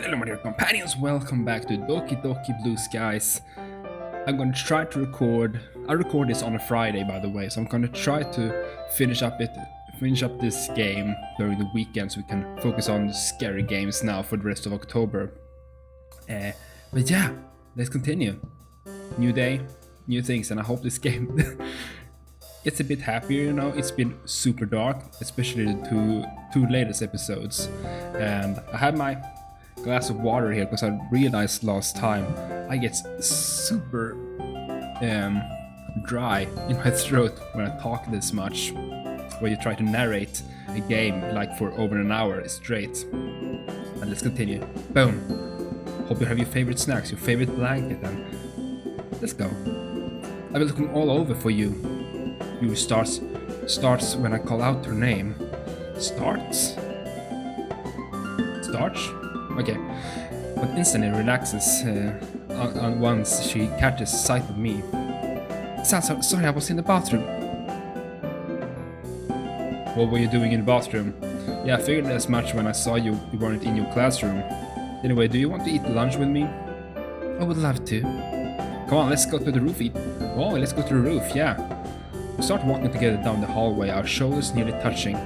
Hello my dear companions, welcome back to Doki Doki Blue Skies. I'm gonna try to record, I record this on a Friday by the way, so I'm gonna try to finish up this game during the weekend so we can focus on scary games now for the rest of October. But yeah, let's continue. New day, new things, and I hope this game gets a bit happier, you know. It's been super dark, especially the two latest episodes. And I have my glass of water here because I realized last time I get super dry in my throat when I talk this much, when you try to narrate a game like for over an hour straight. And let's continue. Boom. Hope you have your favorite snacks, your favorite blanket, and let's go. I've been looking all over for you. Yuri starts when I call out her name. Starts? Okay. But instantly relaxes once she catches sight of me. Sorry, I was in the bathroom. What were you doing in the bathroom? Yeah, I figured as much when I saw you weren't in your classroom. Anyway, do you want to eat lunch with me? I would love to. Come on, let's go to the roof. Oh, let's go to the roof, yeah. We start walking together down the hallway, our shoulders nearly touching.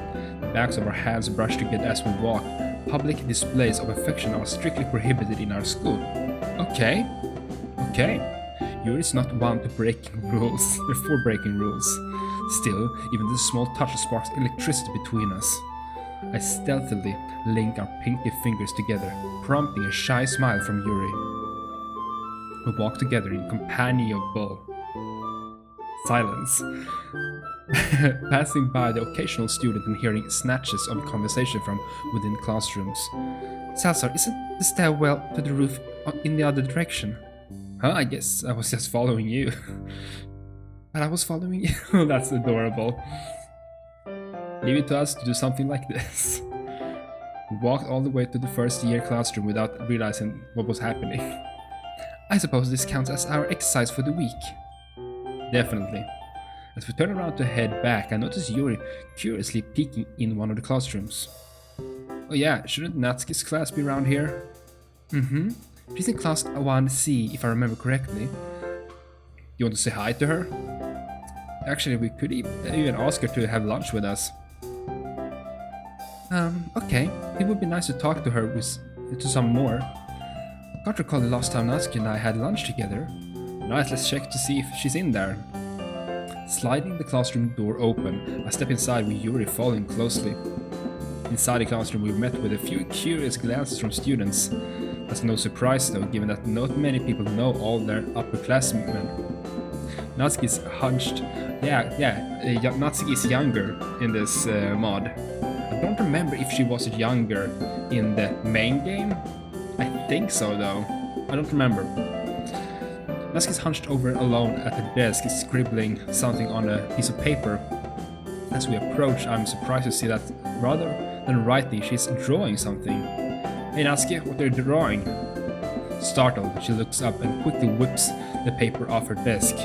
The backs of our hands brush together as we walk. Public displays of affection are strictly prohibited in our school. Okay. Yuri is not one to breaking rules, for breaking rules. Still, even this small touch sparks electricity between us. I stealthily link our pinky fingers together, prompting a shy smile from Yuri. We walk together in companionable silence, passing by the occasional student and hearing snatches of conversation from within classrooms. Salsar, isn't the stairwell to the roof in the other direction? Huh, I guess I was just following you. But I was following you? That's adorable. Leave it to us to do something like this. We walked all the way to the first year classroom without realizing what was happening. I suppose this counts as our exercise for the week. Definitely. As we turn around to head back, I notice Yuri curiously peeking in one of the classrooms. Oh yeah, shouldn't Natsuki's class be around here? She's in class 1C, if I remember correctly. You want to say hi to her? Actually, we could even ask her to have lunch with us. Okay. It would be nice to talk to her to some more. Can't recall the last time Natsuki and I had lunch together. Nice, let's check to see if she's in there. Sliding the classroom door open, I step inside with Yuri following closely. Inside the classroom we met with a few curious glances from students. That's no surprise though, given that not many people know all their upperclassmen. Natsuki's hunched. Natsuki is younger in this mod. I don't remember if she was younger in the main game. I think so though. I don't remember. Natsuki's hunched over alone at her desk, scribbling something on a piece of paper. As we approach, I'm surprised to see that rather than writing, she's drawing something. Hey Natsuki, what are you drawing? Startled, she looks up and quickly whips the paper off her desk.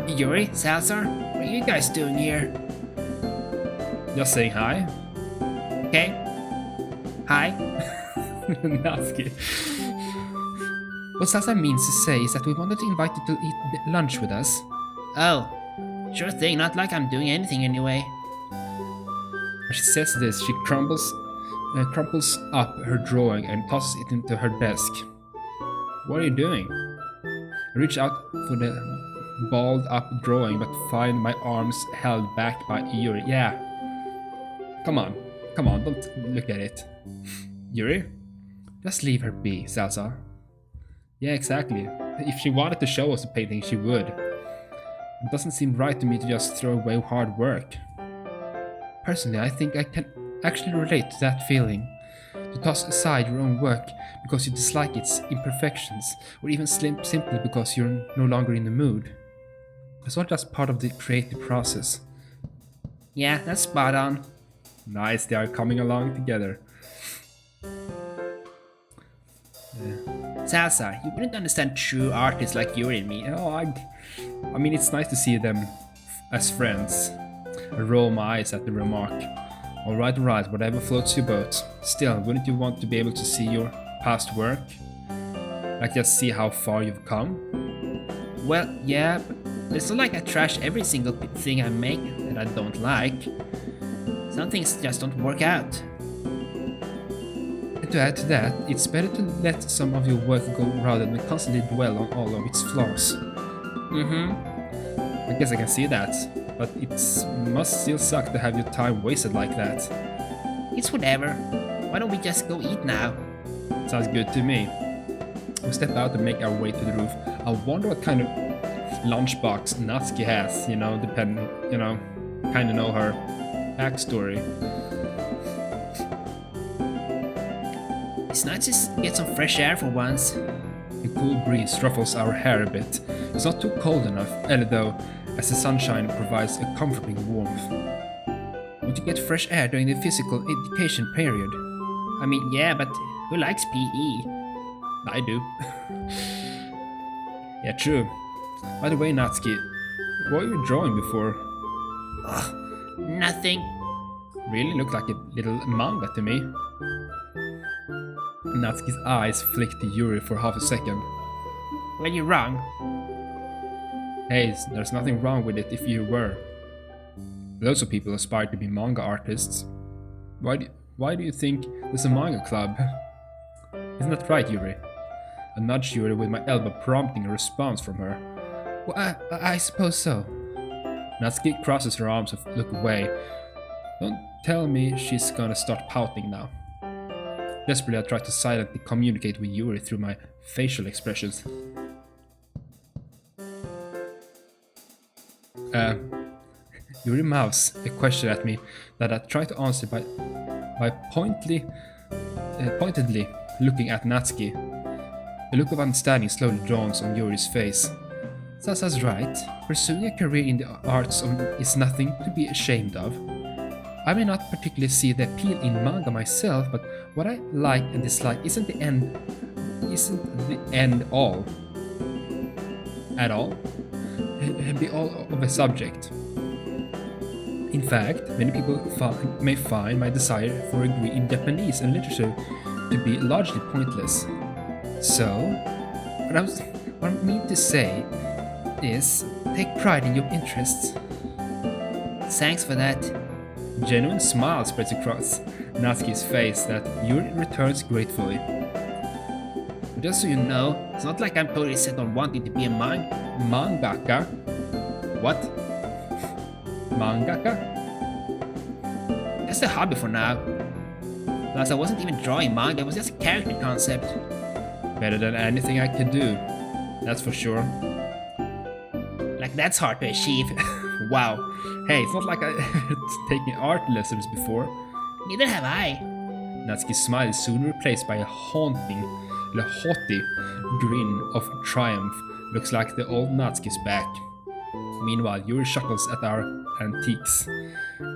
Yuri, Salsar, what are you guys doing here? Just saying hi. Okay. Hi. Natsuki. What Salsar means to say is that we wanted to invite you to eat lunch with us. Oh, sure thing, not like I'm doing anything anyway. When she says this, she crumples up her drawing and tosses it into her desk. What are you doing? I reach out for the balled up drawing but find my arms held back by Yuri. Yeah. Come on, don't look at it. Yuri? Just leave her be, Salsa. Yeah, exactly. If she wanted to show us the painting, she would. It doesn't seem right to me to just throw away hard work. Personally, I think I can actually relate to that feeling. To toss aside your own work because you dislike its imperfections, or even simply because you're no longer in the mood. It's all just part of the creative process. Yeah, that's spot on. Nice, they are coming along together. Salsar, you wouldn't understand true artists like Yuri and me. Oh, I mean, it's nice to see them as friends. I roll my eyes at the remark. Alright, whatever floats your boat. Still, wouldn't you want to be able to see your past work? Like just see how far you've come? Well, yeah, but it's not like I trash every single thing I make that I don't like. Some things just don't work out. And to add to that, it's better to let some of your work go rather than constantly dwell on all of its flaws. I guess I can see that, but it must still suck to have your time wasted like that. It's whatever. Why don't we just go eat now? Sounds good to me. We step out and make our way to the roof. I wonder what kind of lunchbox Natsuki has, kinda know her backstory. It's nice to get some fresh air for once. A cool breeze ruffles our hair a bit. It's not too cold enough, though, as the sunshine provides a comforting warmth. Would you get fresh air during the physical education period? I mean, yeah, but who likes PE? I do. Yeah, true. By the way, Natsuki, what were you drawing before? Nothing. Really looked like a little manga to me. Natsuki's eyes flicked to Yuri for half a second. Well, you're wrong. Hey, there's nothing wrong with it if you were. Lots of people aspire to be manga artists. Why do you think there's a manga club? Isn't that right, Yuri? I nudged Yuri with my elbow, prompting a response from her. Well, I suppose so. Natsuki crosses her arms and look away. Don't tell me she's gonna start pouting now. Desperately, I try to silently communicate with Yuri through my facial expressions. Yuri mouths a question at me that I try to answer by pointedly looking at Natsuki. A look of understanding slowly dawns on Yuri's face. Sasa's right. Pursuing a career in the arts is nothing to be ashamed of. I may not particularly see the appeal in manga myself, but what I like and dislike isn't the end all. At all. Be all of a subject. In fact, many people may find my desire for a degree in Japanese and literature to be largely pointless. So, what I mean to say is, take pride in your interests. Thanks for that. A genuine smile spreads across Natsuki's face that Yuri returns gratefully. But just so you know, it's not like I'm totally set on wanting to be a mangaka. What? Mangaka? Just a hobby for now. Plus, I wasn't even drawing manga, it was just a character concept. Better than anything I could do, that's for sure. Like, that's hard to achieve. Wow. Hey, it's not like I've taken art lessons before. Neither have I. Natsuki's smile is soon replaced by a haughty grin of triumph. Looks like the old Natsuki's back. Meanwhile, Yuri chuckles at our antiques.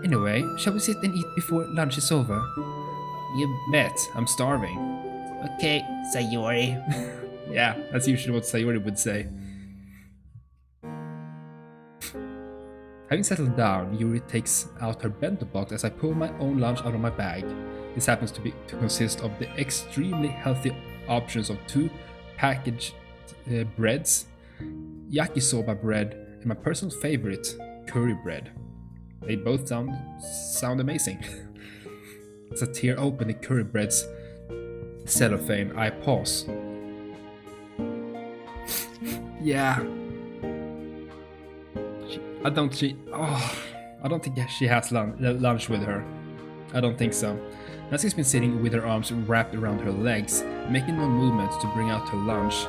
Anyway, shall we sit and eat before lunch is over? You bet, I'm starving. Okay, Sayori. Yeah, that's usually what Sayori would say. Having settled down, Yuri takes out her bento box as I pull my own lunch out of my bag. This happens to consist of the extremely healthy options of 2 packaged breads, yakisoba bread, and my personal favorite, curry bread. They both sound amazing. As I tear open the curry bread's cellophane, I pause. Yeah. I don't think she has lunch with her. I don't think so. Natsuki's been sitting with her arms wrapped around her legs, making no movement to bring out her lunch.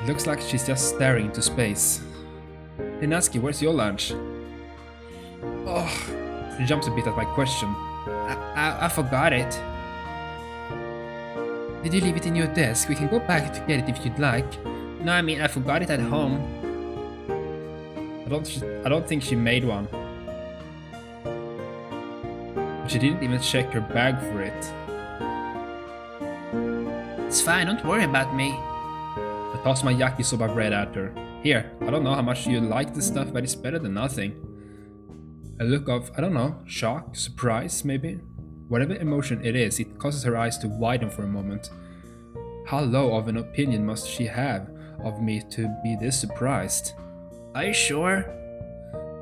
It looks like she's just staring into space. Hey Natsuki, where's your lunch? She jumps a bit at my question. I forgot it. Did you leave it in your desk? We can go back to get it if you'd like. No, I mean, I forgot it at home. I don't think she made one. She didn't even check her bag for it. It's fine, don't worry about me. I toss my yakisoba bread at her. Here, I don't know how much you like this stuff, but it's better than nothing. A look of, I don't know, shock, surprise, maybe? Whatever emotion it is, it causes her eyes to widen for a moment. How low of an opinion must she have of me to be this surprised? Are you sure?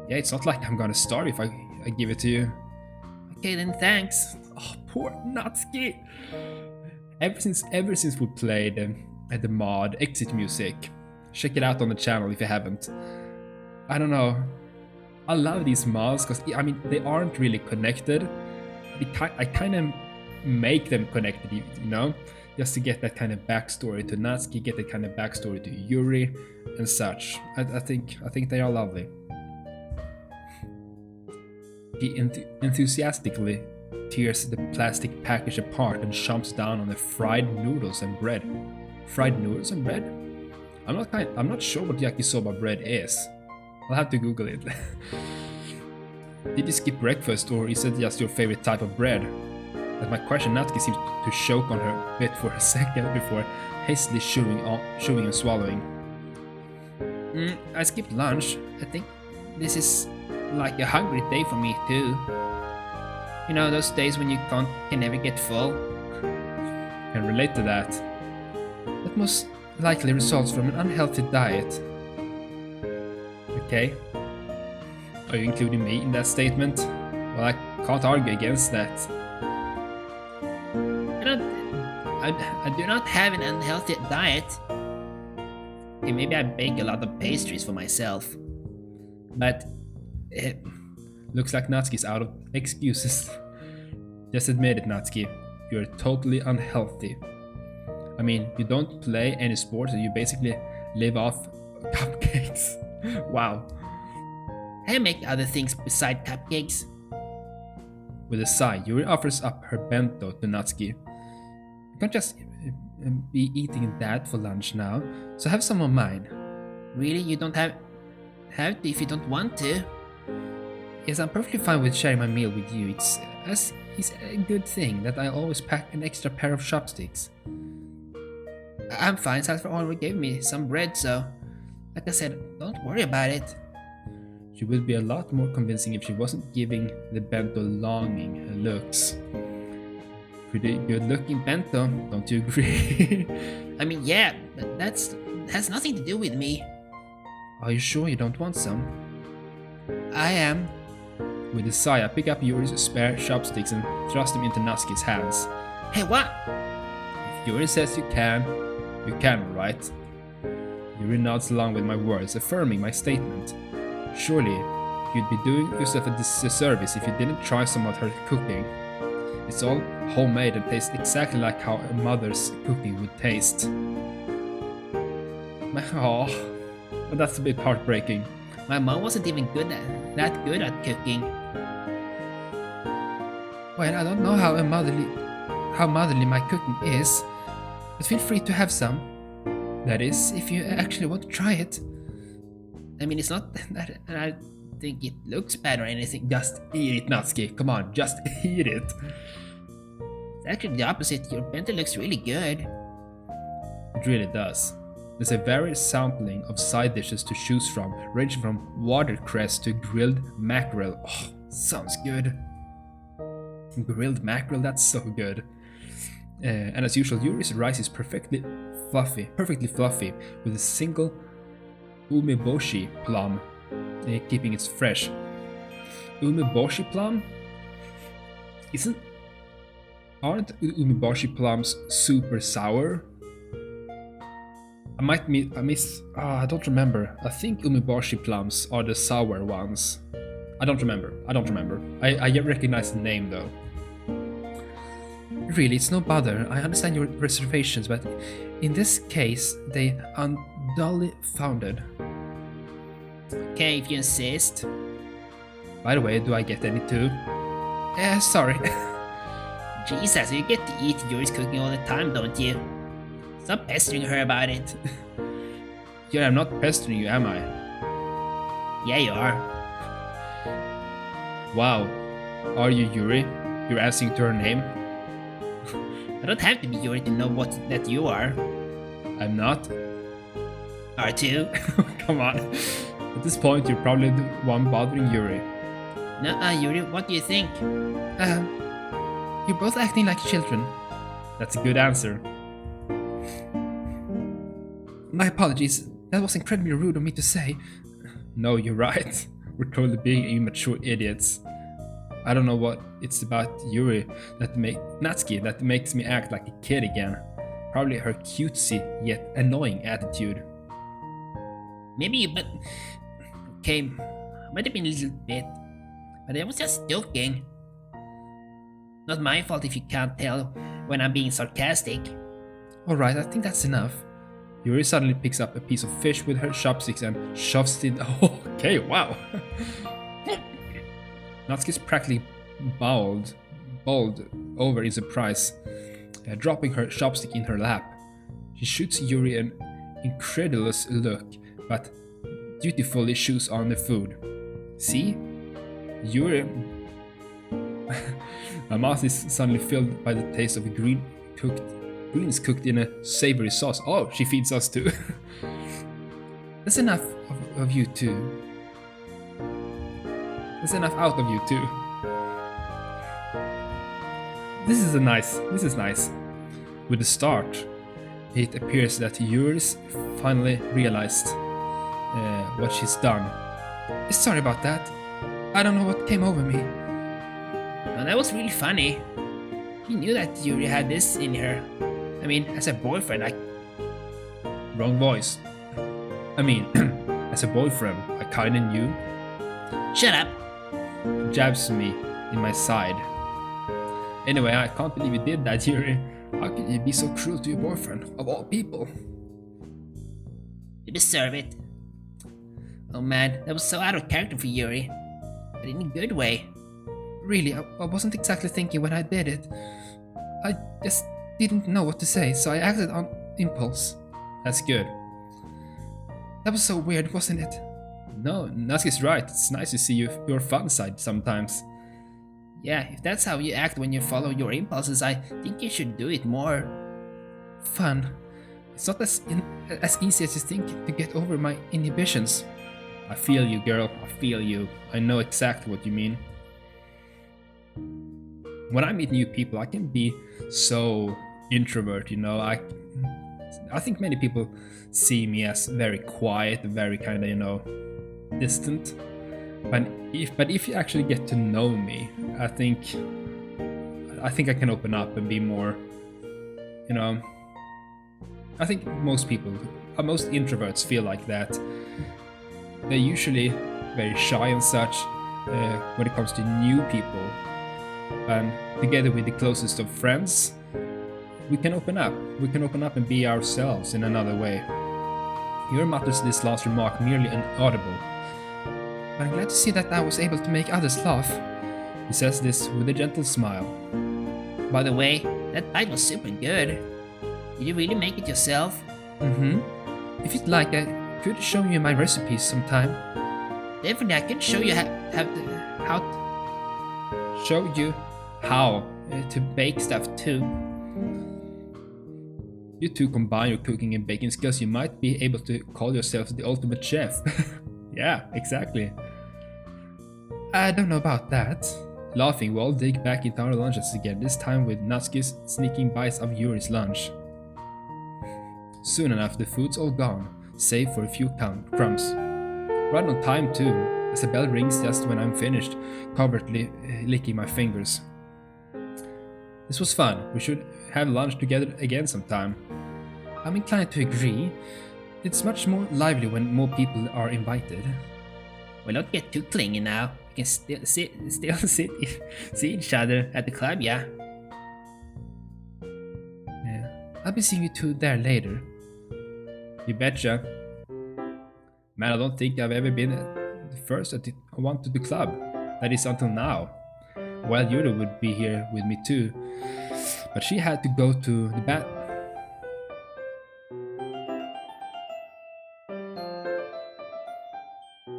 Yeah, it's not like I'm gonna starve if I give it to you. Okay, then thanks. Oh, poor Natsuki! Ever since we played the mod Exit Music, check it out on the channel if you haven't. I don't know. I love these mods because I mean they aren't really connected. I kind of make them connected, you know, just to get that kind of backstory to Natsuki, get that kind of backstory to Yuri, and such. I think they are lovely. He enthusiastically tears the plastic package apart and chomps down on the fried noodles and bread. Fried noodles and bread? I'm not sure what yakisoba bread is. I'll have to Google it. Did you skip breakfast, or is it just your favorite type of bread? At my question, Natsuki seems to choke on her bit for a second before hastily chewing and swallowing. I skipped lunch. I think this is like a hungry day for me too. You know, those days when you can never get full. Can relate to that. That most likely results from an unhealthy diet. Okay. Are you including me in that statement? Well, I can't argue against that. I do not have an unhealthy diet. Okay, maybe I bake a lot of pastries for myself. But looks like Natsuki's out of excuses. Just admit it, Natsuki. You're totally unhealthy. I mean, you don't play any sports and you basically live off cupcakes. Wow. I make other things beside cupcakes. With a sigh, Yuri offers up her bento to Natsuki. You can't just be eating that for lunch now, so have some of mine. Really? You don't have to if you don't want to? Yes, I'm perfectly fine with sharing my meal with you. It's a good thing that I always pack an extra pair of chopsticks. I'm fine. Salsa already gave me some bread, so like I said, don't worry about it. She would be a lot more convincing if she wasn't giving the bento longing looks. Pretty good looking bento, don't you agree? I mean, yeah, but that has nothing to do with me. Are you sure you don't want some? I am. With a sigh, I pick up Yuri's spare chopsticks and thrust them into Natsuki's hands. Hey, what? If Yuri says you can, right? Yuri nods along with my words, affirming my statement. Surely, you'd be doing yourself a disservice if you didn't try some of her cooking. It's all homemade and tastes exactly like how a mother's cooking would taste. Oh, but that's a bit heartbreaking. My mom wasn't even that good at cooking. Well, I don't know how motherly my cooking is, but feel free to have some. That is, if you actually want to try it. I mean, it's not that I think it looks bad or anything. Just eat it, Natsuki. Come on, just eat it. It's actually the opposite. Your bento looks really good. It really does. There's a varied sampling of side dishes to choose from, ranging from watercress to grilled mackerel. Oh, sounds good. Grilled mackerel, that's so good. And as usual, Yuri's rice is perfectly fluffy, with a single umeboshi plum, keeping it fresh. Umeboshi plum? Aren't umeboshi plums super sour? I don't remember. I think umeboshi plums are the sour ones. I don't remember. I recognize the name though. Really, it's no bother. I understand your reservations, but in this case, they unduly founded. Okay, if you insist. By the way, do I get any too? Sorry. Jesus, you get to eat Yuri's cooking all the time, don't you? Stop pestering her about it. Yeah, I'm not pestering you, am I? Yeah, you are. Wow. Are you Yuri? You're answering to her name? I don't have to be Yuri to know that you are. I'm not? R2? Come on. At this point, you're probably the one bothering Yuri. Yuri, what do you think? You're both acting like children. That's a good answer. My apologies. That was incredibly rude of me to say. No, you're right. We're totally being immature idiots. I don't know what it's about Yuri Natsuki that makes me act like a kid again. Probably her cutesy yet annoying attitude. Maybe, but... Okay, might have been a little bit. But I was just joking. Not my fault if you can't tell when I'm being sarcastic. Alright, I think that's enough. Yuri suddenly picks up a piece of fish with her chopsticks and shoves it. Oh, okay, wow. Natsuki's practically bowled over in surprise, dropping her chopstick in her lap. She shoots Yuri an incredulous look, but dutifully chews on the food. See? Yuri... My mouth is suddenly filled by the taste of greens cooked in a savory sauce. Oh, she feeds us too. That's enough of you two. That's enough out of you too. This is nice. With the start, it appears that Yuri's finally realized what she's done. Sorry about that. I don't know what came over me. Well, that was really funny. She knew that Yuri had this in her. I mean, as a boyfriend, Wrong voice. I mean, as a boyfriend, I kinda knew. Shut up! Jabs me in my side. Anyway, I can't believe you did that, Yuri. How could you be so cruel to your boyfriend, of all people? You deserve it. Oh man, that was so out of character for Yuri. But in a good way. Really, I wasn't exactly thinking when I did it. I just didn't know what to say, so I acted on impulse. That's good. That was so weird, wasn't it? No, Natsuki's right. It's nice to see your fun side sometimes. Yeah, if that's how you act when you follow your impulses, I think you should do it more. Fun. It's not as easy as you think to get over my inhibitions. I feel you, girl. I feel you. I know exactly what you mean. When I meet new people, I can be so introvert, you know. I think many people see me as very quiet, very kind of, you know, distant. But if you actually get to know me, I think I can open up and be more, you know. I think most introverts feel like that. They're usually very shy and such when it comes to new people. And together with the closest of friends, we can open up. We can open up and be ourselves in another way. Yuri mutters this last remark merely inaudible. But I'm glad to see that I was able to make others laugh. He says this with a gentle smile. By the way, that bite was super good. Did you really make it yourself? If you'd like, I could show you my recipes sometime. Definitely, I can show you how to bake stuff too. You two combine your cooking and baking skills, you might be able to call yourself the ultimate chef. Yeah, exactly. I don't know about that. Laughing, we all dig back into our lunches again, this time with Natsuki's sneaking bites of Yuri's lunch. Soon enough, the food's all gone, save for a few crumbs. Right on time too, as the bell rings just when I'm finished, covertly licking my fingers. This was fun. We should have lunch together again sometime. I'm inclined to agree. It's much more lively when more people are invited. Well, don't get too clingy now. We can still see each other at the club, yeah? Yeah. I'll be seeing you two there later. You betcha. Man, I don't think I've ever been the first at one to the club. That is until now. Well, Yuri would be here with me too, but she had to go to the bat.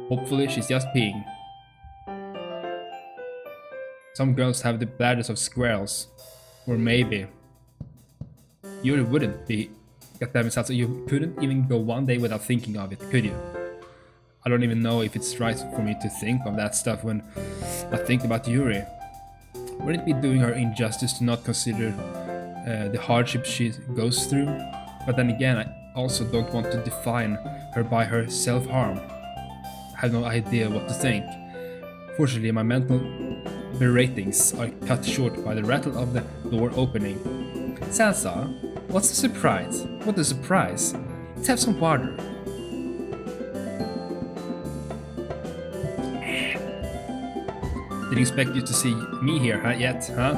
Hopefully she's just peeing. Some girls have the bladders of squirrels. Or maybe Yuri wouldn't be. Goddamn it, so you couldn't even go one day without thinking of it, could you? I don't even know if it's right for me to think of that stuff when I think about Yuri. Wouldn't it be doing her injustice to not consider the hardship she goes through? But then again, I also don't want to define her by her self-harm. I have no idea what to think. Fortunately, my mental beratings are cut short by the rattle of the door opening. Salsa, what's the surprise? What a surprise! Let's have some water. Didn't expect you to see me here yet, huh?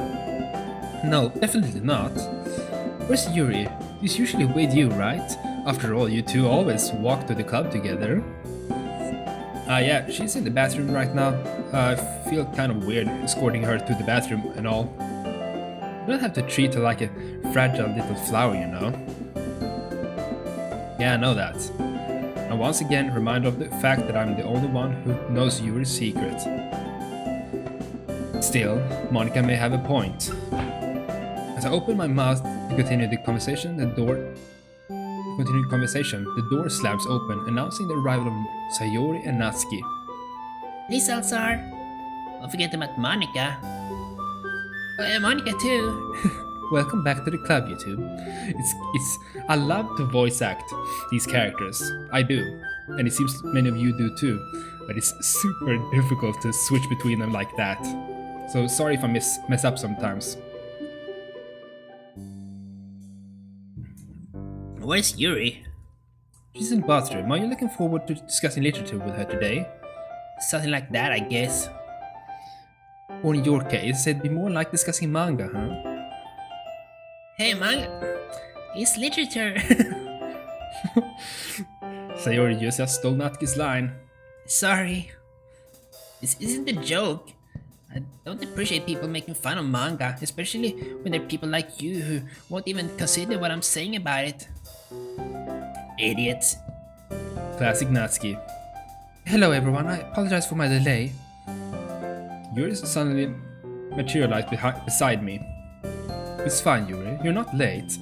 No, definitely not. Where's Yuri? He's usually with you, right? After all, you two always walk to the club together. Yeah, she's in the bathroom right now. I feel kind of weird escorting her to the bathroom and all. You don't have to treat her like a fragile little flower, you know. Yeah, I know that. I'm once again reminded of the fact that I'm the only one who knows Yuri's secret. Still, Monika may have a point. As I open my mouth to continue the conversation, the door slams open, announcing the arrival of Sayori and Natsuki. Hey, Salsar. Don't forget about Monika. Monika too. Welcome back to the club, you two. I love to voice act these characters. I do, and it seems many of you do too. But it's super difficult to switch between them like that. So sorry if I mess up sometimes. Where's Yuri? She's in the bathroom. Are you looking forward to discussing literature with her today? Something like that, I guess. Or in your case, it'd be more like discussing manga, huh? Hey, manga. It's literature. Sayori just stole Natsuki's line. Sorry. This isn't a joke. I don't appreciate people making fun of manga, especially when there are people like you who won't even consider what I'm saying about it. Idiots. Classic Natsuki. Hello everyone, I apologize for my delay. Yuri suddenly materialized beside me. It's fine, Yuri, you're not late.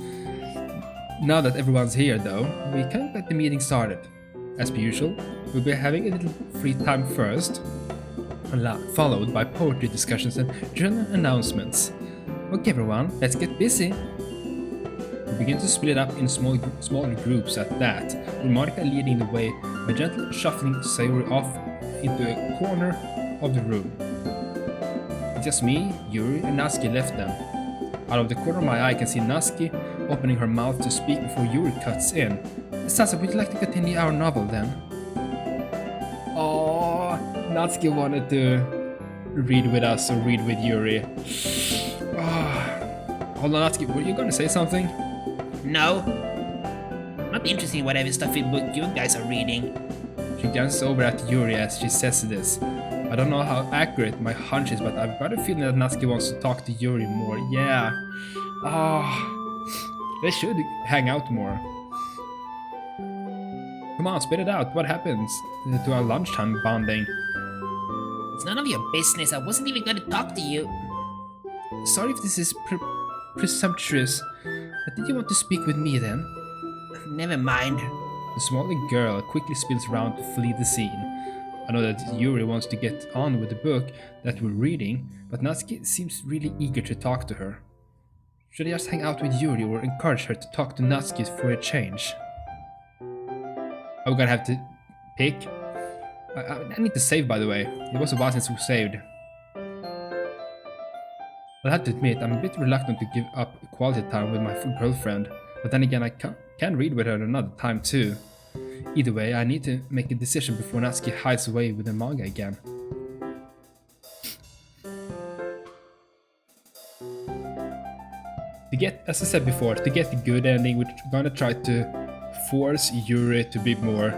Now that everyone's here though, we can get the meeting started. As per usual, we'll be having a little free time first, followed by poetry discussions and journal announcements. Okay everyone, let's get busy. We begin to split up in smaller groups at that, with Monika leading the way by gently shuffling Sayori off into a corner of the room. It's just me, Yuri, and Natsuki left them. Out of the corner of my eye I can see Natsuki opening her mouth to speak before Yuri cuts in. Sansa, would you like to continue our novel then? Oh, Natsuki wanted to read with us or read with Yuri. Hold on, Natsuki, were you going to say something? No. I'm not interested in whatever stuffy book you guys are reading. She glances over at Yuri as she says this. I don't know how accurate my hunch is, but I've got a feeling that Natsuki wants to talk to Yuri more. Yeah. They should hang out more. Come on, spit it out. What happens to our lunchtime bonding? It's none of your business. I wasn't even going to talk to you. Sorry if this is presumptuous, but did you want to speak with me then? Never mind. The smaller girl quickly spins around to flee the scene. I know that Yuri wants to get on with the book that we're reading, but Natsuki seems really eager to talk to her. Should I just hang out with Yuri or encourage her to talk to Natsuki for a change? I'm gonna have to pick. I need to save, by the way. It was a while since we saved. I'll have to admit, I'm a bit reluctant to give up quality time with my girlfriend, but then again I can read with her another time too. Either way, I need to make a decision before Natsuki hides away with the manga again. As I said before, to get the good ending, we're gonna try to force Yuri to be more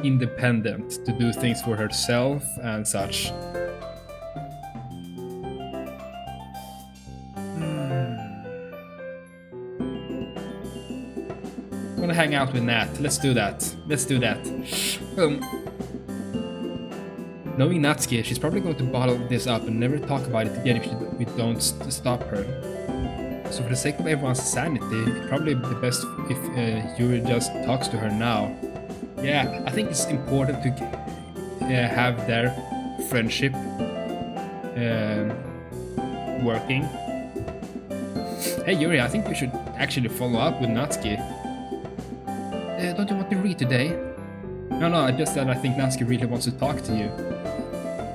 independent, to do things for herself and such. I'm gonna hang out with Nat. Let's do that. Knowing Natsuki, she's probably going to bottle this up and never talk about it again if we don't stop her. So for the sake of everyone's sanity, it's probably the best if Yuri just talks to her now. Yeah, I think it's important to have their friendship working. Hey Yuri, I think you should actually follow up with Natsuki. Don't you want to read today? No, I just said I think Natsuki really wants to talk to you.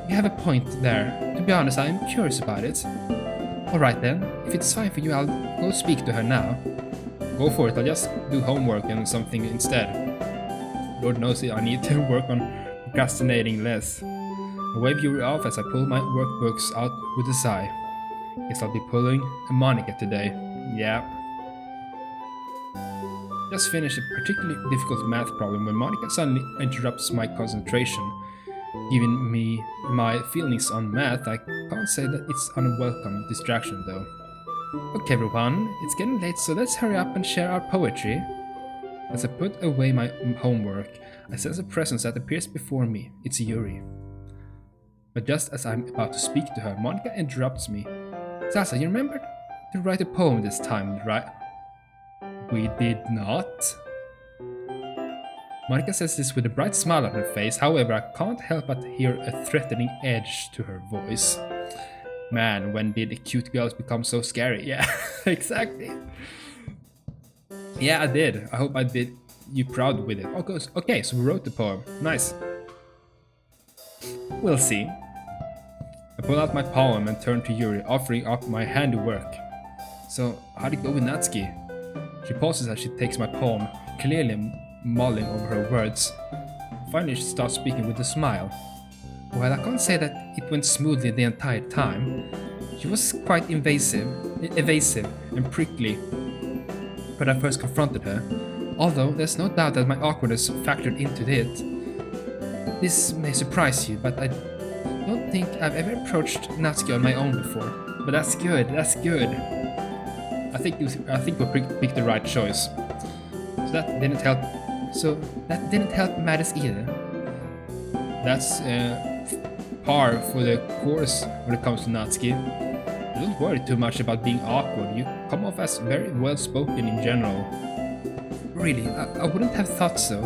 You have a point there. To be honest, I'm curious about it. Alright then, if it's fine for you, I'll go speak to her now. Go for it, I'll just do homework and something instead. Lord knows I need to work on procrastinating less. I wave Yuri off as I pull my workbooks out with a sigh. Guess I'll be pulling a Monika today. Yeah. Just finished a particularly difficult math problem when Monika suddenly interrupts my concentration. Giving me my feelings on math, I can't say that it's an unwelcome distraction though. Okay everyone, it's getting late, so let's hurry up and share our poetry. As I put away my homework, I sense a presence that appears before me. It's Yuri. But just as I'm about to speak to her, Monika interrupts me. Salsa, you remembered to write a poem this time, right? We did not. Monika says this with a bright smile on her face, however I can't help but hear a threatening edge to her voice. Man, when did cute girls become so scary? Yeah, exactly. Yeah, I did. I hope I did you proud with it. Okay, so we wrote the poem. Nice. We'll see. I pull out my poem and turn to Yuri, offering up my handiwork. So, how'd it go with Natsuki? She pauses as she takes my poem, clearly mulling over her words. Finally, she starts speaking with a smile. Well, I can't say that it went smoothly the entire time. She was quite evasive and prickly when I first confronted her, although there's no doubt that my awkwardness factored into it. This may surprise you, but I don't think I've ever approached Natsuki on my own before. But that's good. I think we picked the right choice. So that didn't help matters either. That's par for the course when it comes to Natsuki. Don't worry too much about being awkward. You come off as very well spoken in general. Really, I wouldn't have thought so.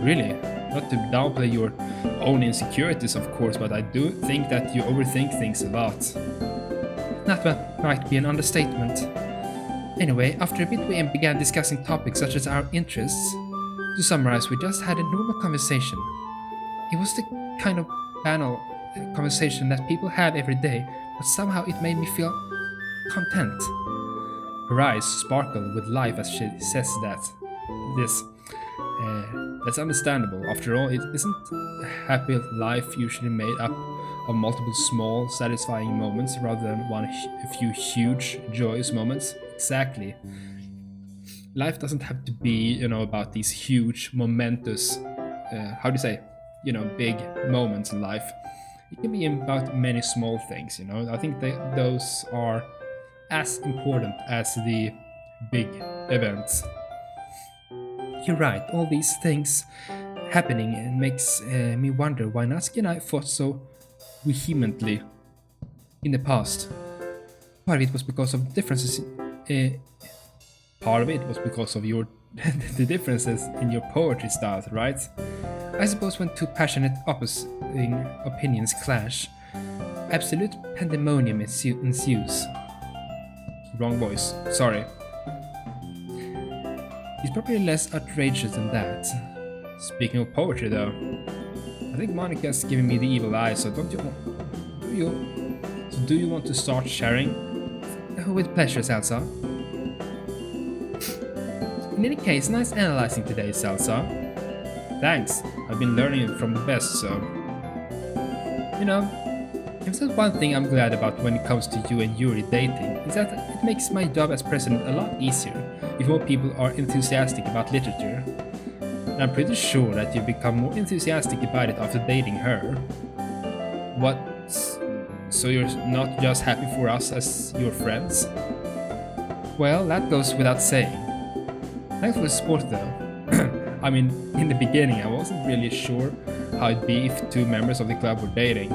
Really, not to downplay your own insecurities, of course, but I do think that you overthink things a lot. That might be an understatement. Anyway, after a bit we began discussing topics such as our interests. To summarize, we just had a normal conversation. It was the kind of banal conversation that people have every day, but somehow it made me feel content. Her eyes sparkled with life as she says that. That's understandable. After all, it isn't a happy life usually made up of multiple small, satisfying moments rather than a few huge, joyous moments? Exactly. Life doesn't have to be, about these huge, momentous, big moments in life. It can be about many small things, I think those are as important as the big events. You're right, all these things happening makes me wonder why Natsuki and I fought so vehemently in the past. Part of it was because of differences. Part of it was because of the differences in your poetry styles, right? I suppose when two passionate opposing opinions clash, absolute pandemonium ensues. Wrong voice, sorry. It's probably less outrageous than that. Speaking of poetry though, I think Monika's giving me the evil eye, so do you want to start sharing? With pleasure, Salsa. In any case, nice analyzing today, Salsa. Thanks, I've been learning from the best, so... if there's one thing I'm glad about when it comes to you and Yuri dating, is that it makes my job as president a lot easier if more people are enthusiastic about literature. And I'm pretty sure that you become more enthusiastic about it after dating her. What? So you're not just happy for us as your friends? Well, that goes without saying. Thanks for the support though. I mean, in the beginning I wasn't really sure how it'd be if two members of the club were dating.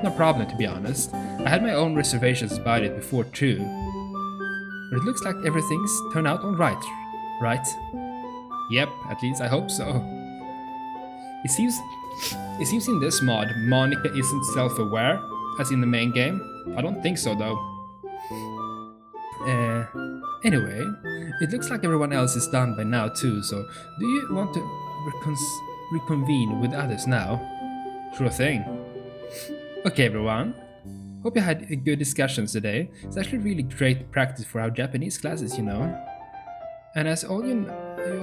No problem, to be honest. I had my own reservations about it before too. But it looks like everything's turned out alright, right? Yep, at least I hope so. It seems in this mod, Monika isn't self-aware as in the main game? I don't think so though. Anyway, it looks like everyone else is done by now too, so do you want to reconvene with others now? Sure thing. Okay everyone, hope you had good discussions today. It's actually really great practice for our Japanese classes, you know. And as you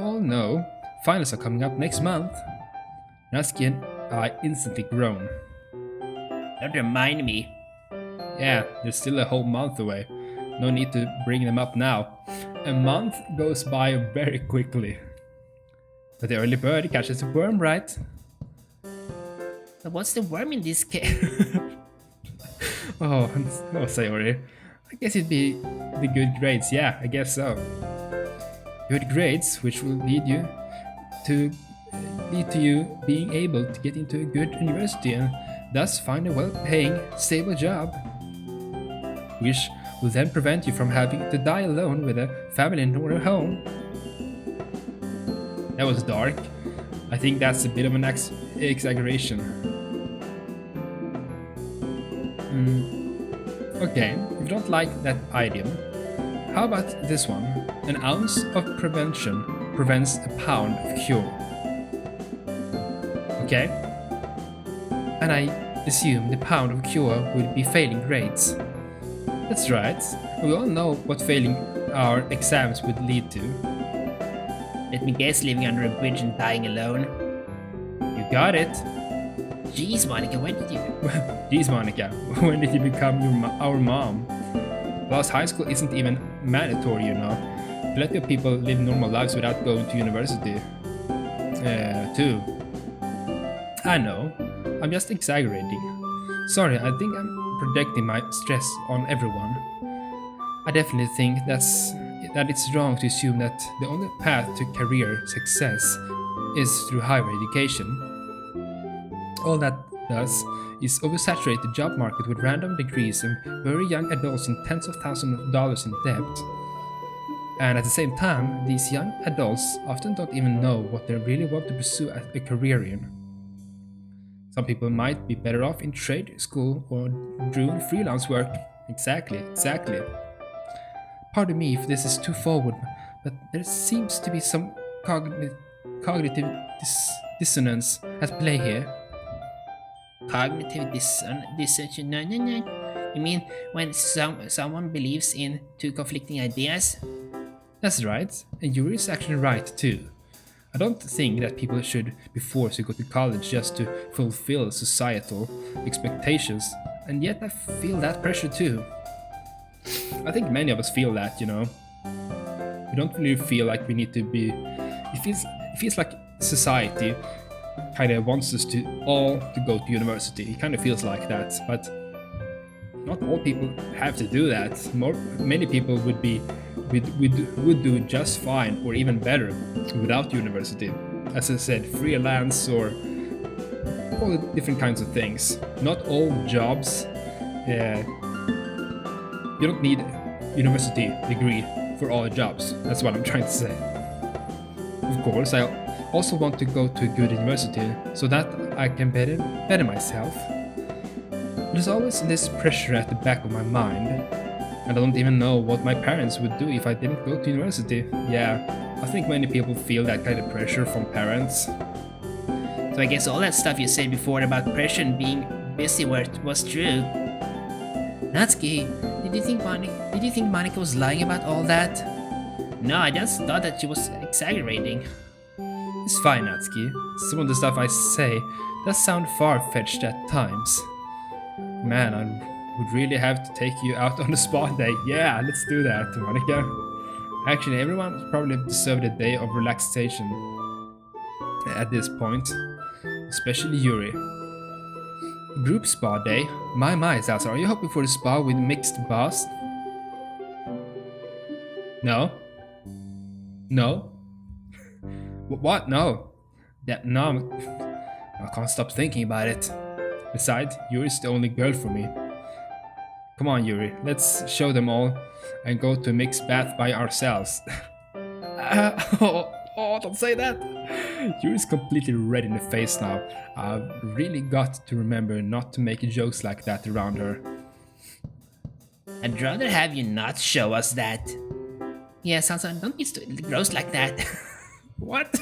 all know, finals are coming up next month. Natsuki and I instantly groan. Don't remind me. Yeah, there's still a whole month away. No need to bring them up now. A month goes by very quickly. But the early bird catches the worm, right? But what's the worm in this case? Oh, Sayori. I guess it'd be the good grades, yeah, I guess so. Good grades, which will lead to you being able to get into a good university and thus find a well-paying, stable job. Which will then prevent you from having to die alone with a family nor a home. That was dark. I think that's a bit of an exaggeration. Okay, if you don't like that idiom, how about this one? An ounce of prevention prevents a pound of cure. Okay? And I assume the pound of cure will be failing grades. That's right. We all know what failing our exams would lead to. Let me guess, living under a bridge and dying alone. You got it. Jeez, Monika, when did you... Jeez, Monika, when did you become our mom? Plus, high school isn't even mandatory, you know. Plenty of people live normal lives without going to university. Too. I know. I'm just exaggerating. Sorry, I think I'm projecting my stress on everyone. I definitely think that it's wrong to assume that the only path to career success is through higher education. All that does is oversaturate the job market with random degrees and very young adults in tens of thousands of dollars in debt. And at the same time, these young adults often don't even know what they really want to pursue a career in. Some people might be better off in trade school or doing freelance work. Exactly. Pardon me if this is too forward, but there seems to be some cognitive dissonance at play here. Cognitive dissonance? No. You mean when someone believes in two conflicting ideas? That's right, and Yuri is actually right too. I don't think that people should be forced to go to college just to fulfill societal expectations, and yet I feel that pressure too. I think many of us feel that, you know. We don't really feel like we need to be... It feels like society kind of wants us to all to go to university. It kind of feels like that, but not all people have to do that. Many people would do just fine or even better without university. As I said, freelance or all the different kinds of things. Not all jobs. You don't need a university degree for all jobs. That's what I'm trying to say. Of course, I also want to go to a good university so that I can better myself. There's always this pressure at the back of my mind. And I don't even know what my parents would do if I didn't go to university. Yeah, I think many people feel that kind of pressure from parents. So I guess all that stuff you said before about pressure and being busy was true. Natsuki, did you think Monika was lying about all that? No, I just thought that she was exaggerating. It's fine, Natsuki. Some of the stuff I say does sound far-fetched at times. Man, I would really have to take you out on a spa day. Yeah, let's do that, Monika. Actually, everyone probably deserved a day of relaxation at this point. Especially Yuri. Group spa day? My, Zaza, are you hoping for a spa with mixed baths? No? No? What? No. No. I can't stop thinking about it. Besides, Yuri's the only girl for me. Come on, Yuri, let's show them all and go to a mixed bath by ourselves. Don't say that. Yuri's completely red in the face now. I've really got to remember not to make jokes like that around her. I'd rather have you not show us that. Yeah, Sansa, don't be gross like that. What?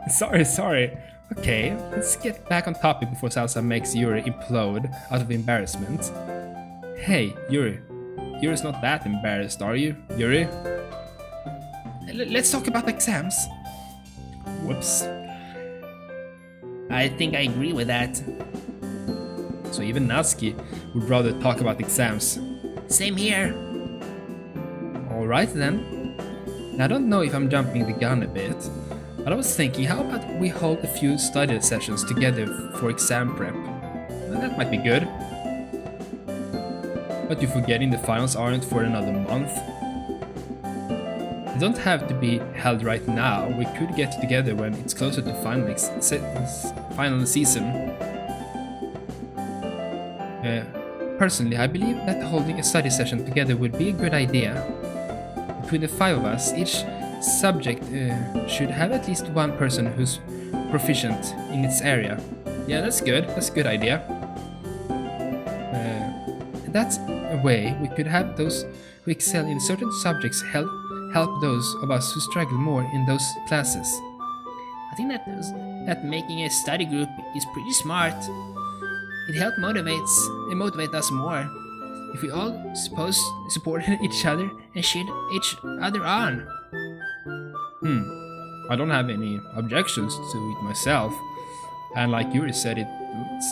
Sorry. Okay, let's get back on topic before Salsa makes Yuri implode out of embarrassment. Hey, Yuri. Yuri's not that embarrassed, are you, Yuri? Let's talk about exams. Whoops. I think I agree with that. So even Natsuki would rather talk about exams. Same here. Alright then. Now, I don't know if I'm jumping the gun a bit, but I was thinking, how about we hold a few study sessions together for exam prep? Well, that might be good. But you're forgetting the finals aren't for another month. They don't have to be held right now. We could get together when it's closer to final season. Personally, I believe that holding a study session together would be a good idea. Between the 5 of us, each subject should have at least one person who's proficient in its area. Yeah, that's good. That's a good idea. That's a way we could have those who excel in certain subjects help those of us who struggle more in those classes. I think that making a study group is pretty smart. It helps motivate us more if we all support each other and cheer each other on. I don't have any objections to it myself, and like Yuri said, it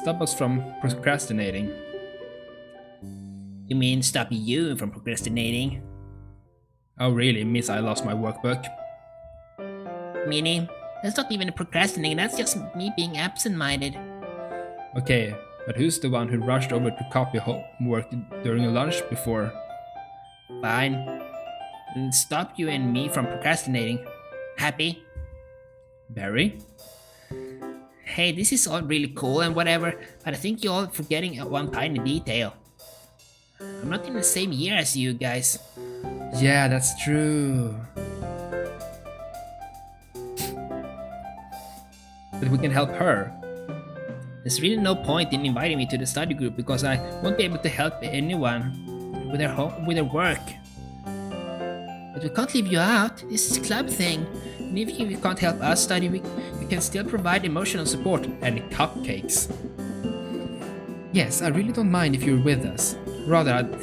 stops us from procrastinating. You mean stop you from procrastinating? Oh really, miss, I lost my workbook. Meaning, that's not even procrastinating, that's just me being absent-minded. Okay, but who's the one who rushed over to copy homework during a lunch before? Fine. And stop you and me from procrastinating. Happy? Barry? Hey, this is all really cool and whatever, but I think you're all forgetting one tiny detail. I'm not in the same year as you guys. Yeah, that's true. But we can help her. There's really no point in inviting me to the study group because I won't be able to help anyone with their work. But we can't leave you out. This is a club thing. And if you can't help us study, we can still provide emotional support and cupcakes. Yes, I really don't mind if you're with us. Rather, I'd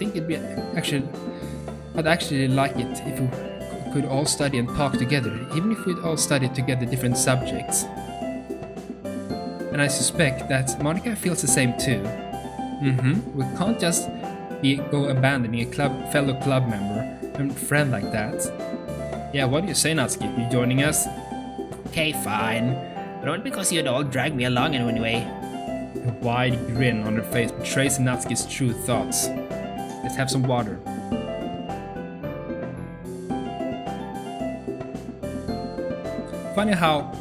actually like it if we could all study and talk together, even if we'd all study together different subjects. And I suspect that Monika feels the same too. We can't just go abandoning a fellow club member and friend like that. Yeah, what do you say, Natsuki? You joining us? Okay, fine. But only because you'd all drag me along anyway. A wide grin on her face betrays Natsuki's true thoughts. Let's have some water. Funny how,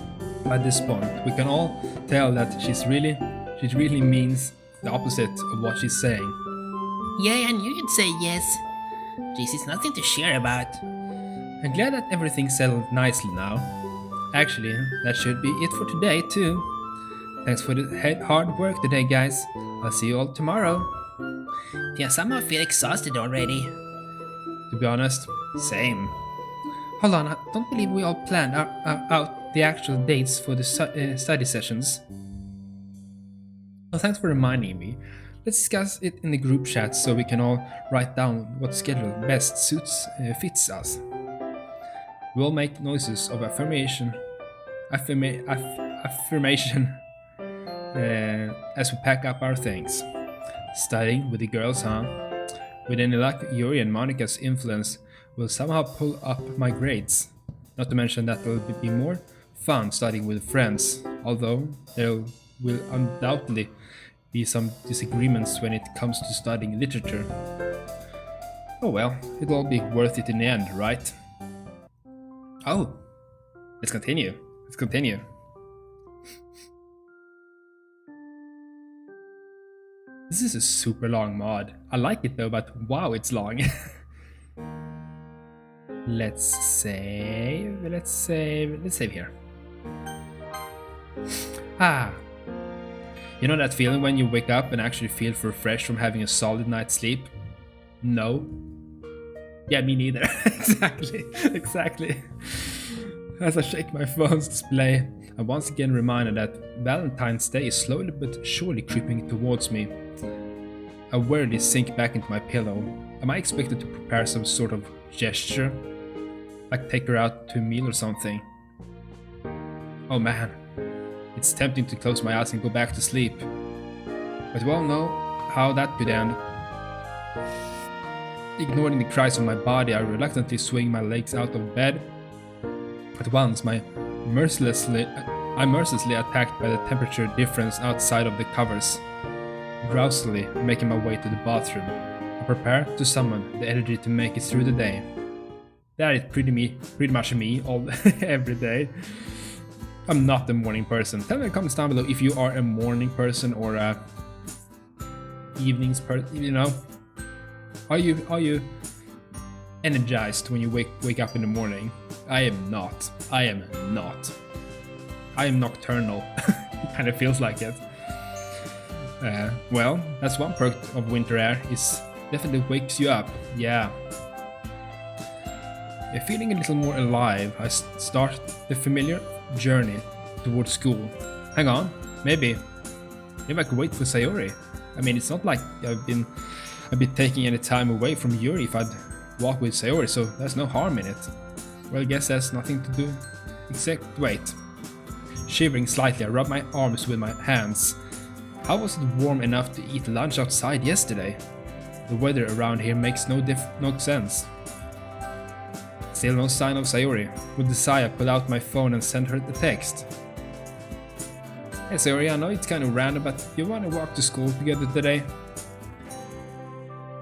at this point, we can all tell that she really means the opposite of what she's saying. Yeah, I knew you'd say yes. This is nothing to share about. I'm glad that everything's settled nicely now. Actually, that should be it for today too. Thanks for the hard work today, guys. I'll see you all tomorrow. Yeah, somehow I feel exhausted already. To be honest, same. Hold on, I don't believe we all planned out the actual dates for the study sessions. Well, thanks for reminding me. Let's discuss it in the group chat so we can all write down what schedule best fits us. We'll make noises of affirmation as we pack up our things. Studying with the girls, huh? With any luck, Yuri and Monika's influence will somehow pull up my grades. Not to mention that it'll be more fun studying with friends, although there will undoubtedly be some disagreements when it comes to studying literature. Oh well, it'll all be worth it in the end, right? Oh, let's continue. This is a super long mod. I like it though, but wow, it's long. Let's save here. Ah, you know that feeling when you wake up and actually feel refreshed from having a solid night's sleep? No. Yeah, me neither. Exactly. As I shake my phone's display, I'm once again reminded that Valentine's Day is slowly but surely creeping towards me. I wearily sink back into my pillow. Am I expected to prepare some sort of gesture? Like take her out to a meal or something? Oh man, it's tempting to close my eyes and go back to sleep. But we all know how that could end. Ignoring the cries of my body, I reluctantly swing my legs out of bed. At once, I'm mercilessly attacked by the temperature difference outside of the covers. Drowsily making my way to the bathroom, I prepare to summon the energy to make it through the day. That is pretty much me all every day. I'm not a morning person. Tell me in the comments down below if you are a morning person or a evenings person. You know, are you energized when you wake up in the morning? I am not. I am nocturnal. It kind of feels like it. Well, that's one perk of winter air, is definitely wakes you up. Yeah. Feeling a little more alive, I start the familiar journey towards school. Hang on, maybe I could wait for Sayori. I mean, it's not like I've been taking any time away from Yuri if I'd walk with Sayori, so there's no harm in it. Well, I guess there's nothing to do except wait. Shivering slightly, I rub my arms with my hands. How was it warm enough to eat lunch outside yesterday? The weather around here makes no sense. Still no sign of Sayori. With desire, I pull out my phone and send her the text. Hey Sayori, I know it's kind of random, but you want to walk to school together today?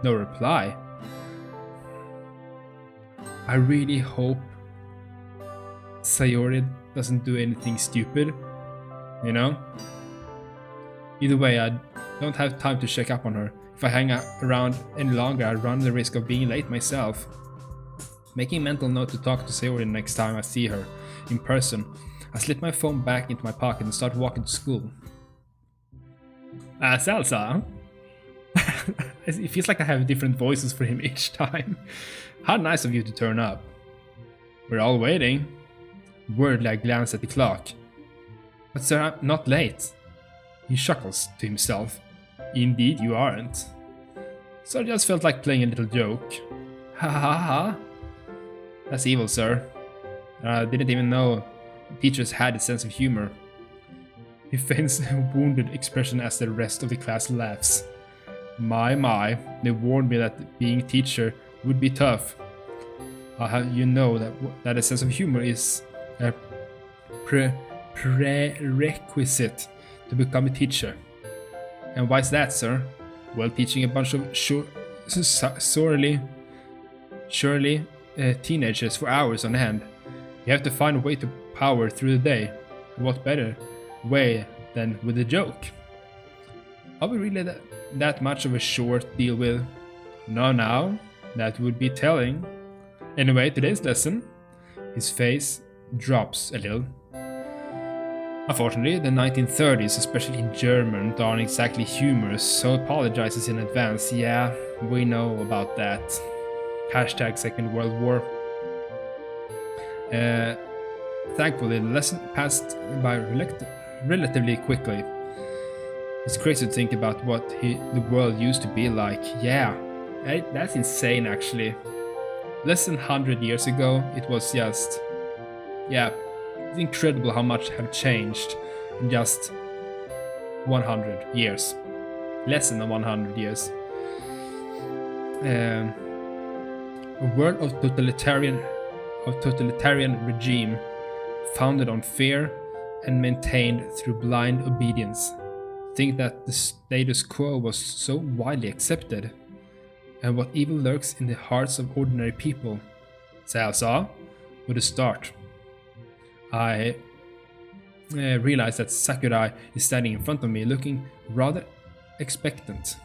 No reply. I really hope Sayori doesn't do anything stupid, you know? Either way, I don't have time to check up on her. If I hang around any longer, I run the risk of being late myself. Making a mental note to talk to Sayori next time I see her in person, I slip my phone back into my pocket and start walking to school. Salsa? It feels like I have different voices for him each time. How nice of you to turn up. We're all waiting. Wordly, I glance at the clock. But sir, I'm not late. He chuckles to himself. Indeed you aren't. So I just felt like playing a little joke. Ha ha ha. That's evil, sir. I didn't even know teachers had a sense of humor. He feigns a wounded expression as the rest of the class laughs. My, they warned me that being a teacher would be tough. You know that a sense of humor is a prerequisite to become a teacher. And why is that, sir? Well, teaching a bunch of surely teenagers for hours on end, you have to find a way to power through the day. And what better way than with a joke? Are we really that much of a short deal with? No, now, that would be telling. Anyway, today's lesson, his face drops a little. Unfortunately, the 1930s, especially in German, aren't exactly humorous, so apologizes in advance. Yeah, we know about that. Hashtag Second World War. Thankfully, the lesson passed by relatively quickly. It's crazy to think about what the world used to be like. Yeah, that's insane actually. Less than 100 years ago, it was just... yeah, it's incredible how much have changed in just 100 years. Less than 100 years. A world of totalitarian regime founded on fear and maintained through blind obedience. Think that the status quo was so widely accepted, and what evil lurks in the hearts of ordinary people. Salsa, with a start. I realize that Sakurai is standing in front of me, looking rather expectant.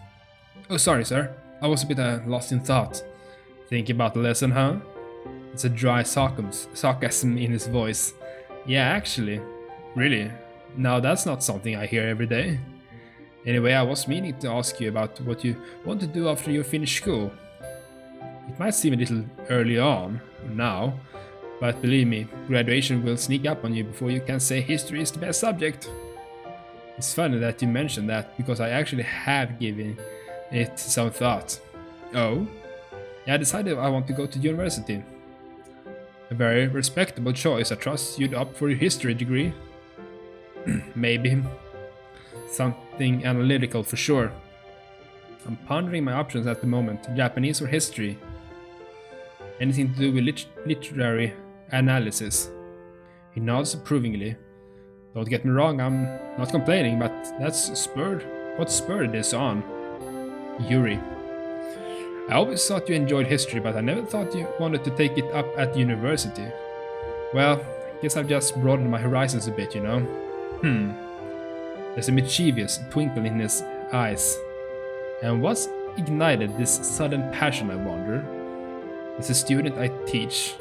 Oh, sorry, sir. I was a bit lost in thought. Think about the lesson, huh? It's a dry sarcasm in his voice. Yeah, actually. Really. Now that's not something I hear every day. Anyway, I was meaning to ask you about what you want to do after you finish school. It might seem a little early on now, but believe me, graduation will sneak up on you before you can say history is the best subject. It's funny that you mentioned that because I actually have given it some thought. Oh? Yeah, I decided I want to go to university. A very respectable choice. I trust you'd opt for your history degree. Maybe. Something analytical for sure. I'm pondering my options at the moment. Japanese or history. Anything to do with literary analysis. He nods approvingly. Don't get me wrong, I'm not complaining, but what spurred this on? Yuri. I always thought you enjoyed history, but I never thought you wanted to take it up at university. Well, I guess I've just broadened my horizons a bit, you know? There's a mischievous twinkle in his eyes. And what's ignited this sudden passion, I wonder? It's a student I teach,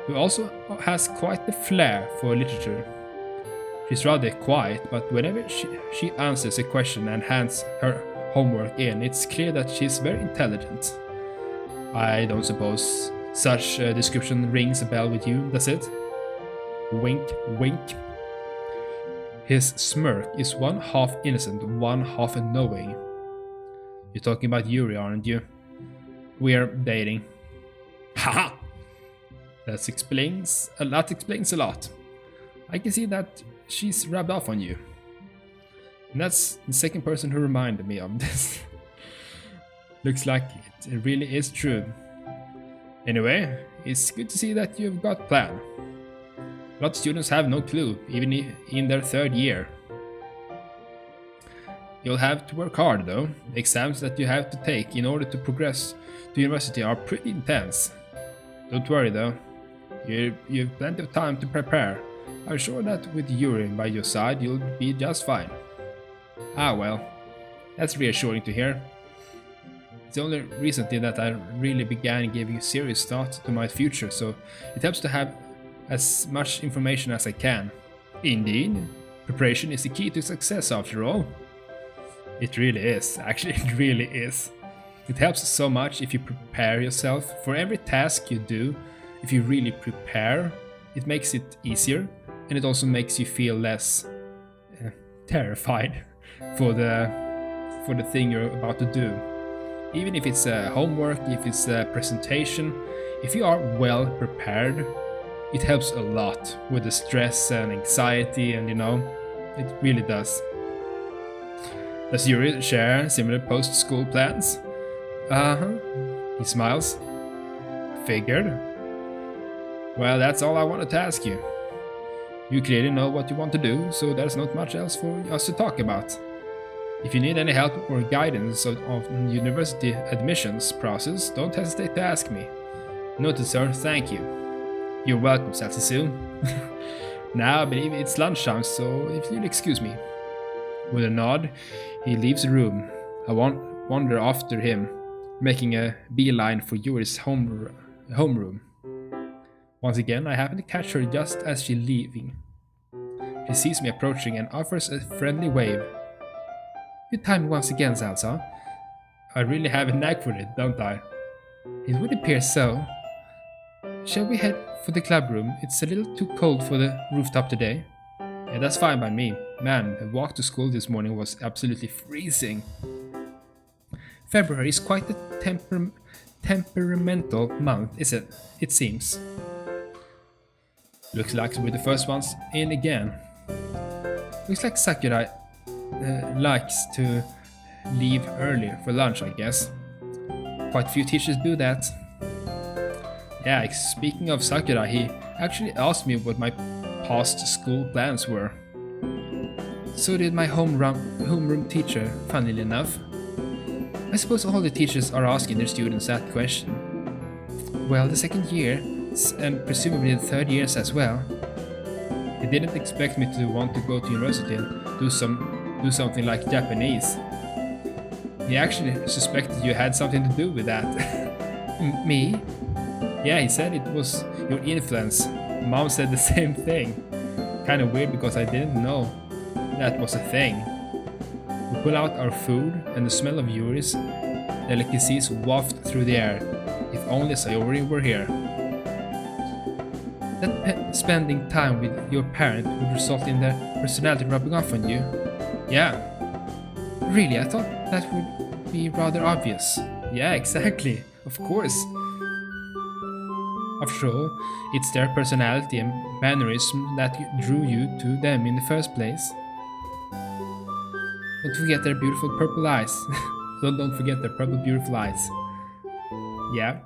who also has quite the flair for literature. She's rather quiet, but whenever she answers a question and hands her homework in, it's clear that she's very intelligent. I don't suppose such a description rings a bell with you, does it? Wink, wink. His smirk is one half innocent, one half knowing. You're talking about Yuri, aren't you? We're dating. Haha! That explains a lot. I can see that she's rubbed off on you. And that's the second person who reminded me of this. Looks like it really is true. Anyway, it's good to see that you've got a plan. A lot of students have no clue, even in their third year. You'll have to work hard though. The exams that you have to take in order to progress to university are pretty intense. Don't worry though, you've plenty of time to prepare. I'm sure that with Yuri by your side you'll be just fine. Ah well, that's reassuring to hear. It's only recently that I really began giving serious thought to my future, so it helps to have as much information as I can. Indeed, preparation is the key to success after all. It really is, actually it really is. It helps so much if you prepare yourself for every task you do. If you really prepare, it makes it easier, and it also makes you feel less terrified for the thing you're about to do. Even if it's homework, if it's a presentation, if you are well prepared, it helps a lot with the stress and anxiety, and you know, it really does. Does Yuri share similar post-school plans? He smiles. Figured. Well, that's all I wanted to ask you. You clearly know what you want to do, so there's not much else for us to talk about. If you need any help or guidance of the university admissions process, don't hesitate to ask me. Noted, sir, thank you. You're welcome, Satsusu. Now I believe it's lunchtime, so if you'll excuse me. With a nod, he leaves the room. I wander after him, making a beeline for Yuri's homeroom. Once again, I happen to catch her just as she's leaving. She sees me approaching and offers a friendly wave. Good time once again, Salsa. I really have a knack for it, don't I? It would appear so. Shall we head for the club room? It's a little too cold for the rooftop today. Yeah, that's fine by me. Man, the walk to school this morning was absolutely freezing. February is quite a temperamental month, is it? It seems. Looks like we're the first ones in again. Looks like Sakura likes to leave early for lunch, I guess. Quite a few teachers do that. Yeah, speaking of Sakura, he actually asked me what my past school plans were. So did my homeroom teacher, funnily enough. I suppose all the teachers are asking their students that question. Well, the second year, and presumably the third years as well. He didn't expect me to want to go to university and do something like Japanese. He actually suspected you had something to do with that. Me? Yeah, he said it was your influence. Mom said the same thing. Kind of weird because I didn't know that was a thing. We pull out our food, and the smell of Yuri's delicacies waft through the air. If only Sayori were here. That spending time with your parent would result in their personality rubbing off on you. Yeah. Really, I thought that would be rather obvious. Yeah, exactly. Of course. After all, it's their personality and mannerism that drew you to them in the first place. Don't forget their beautiful purple eyes. Don't forget their purple beautiful eyes. Yeah.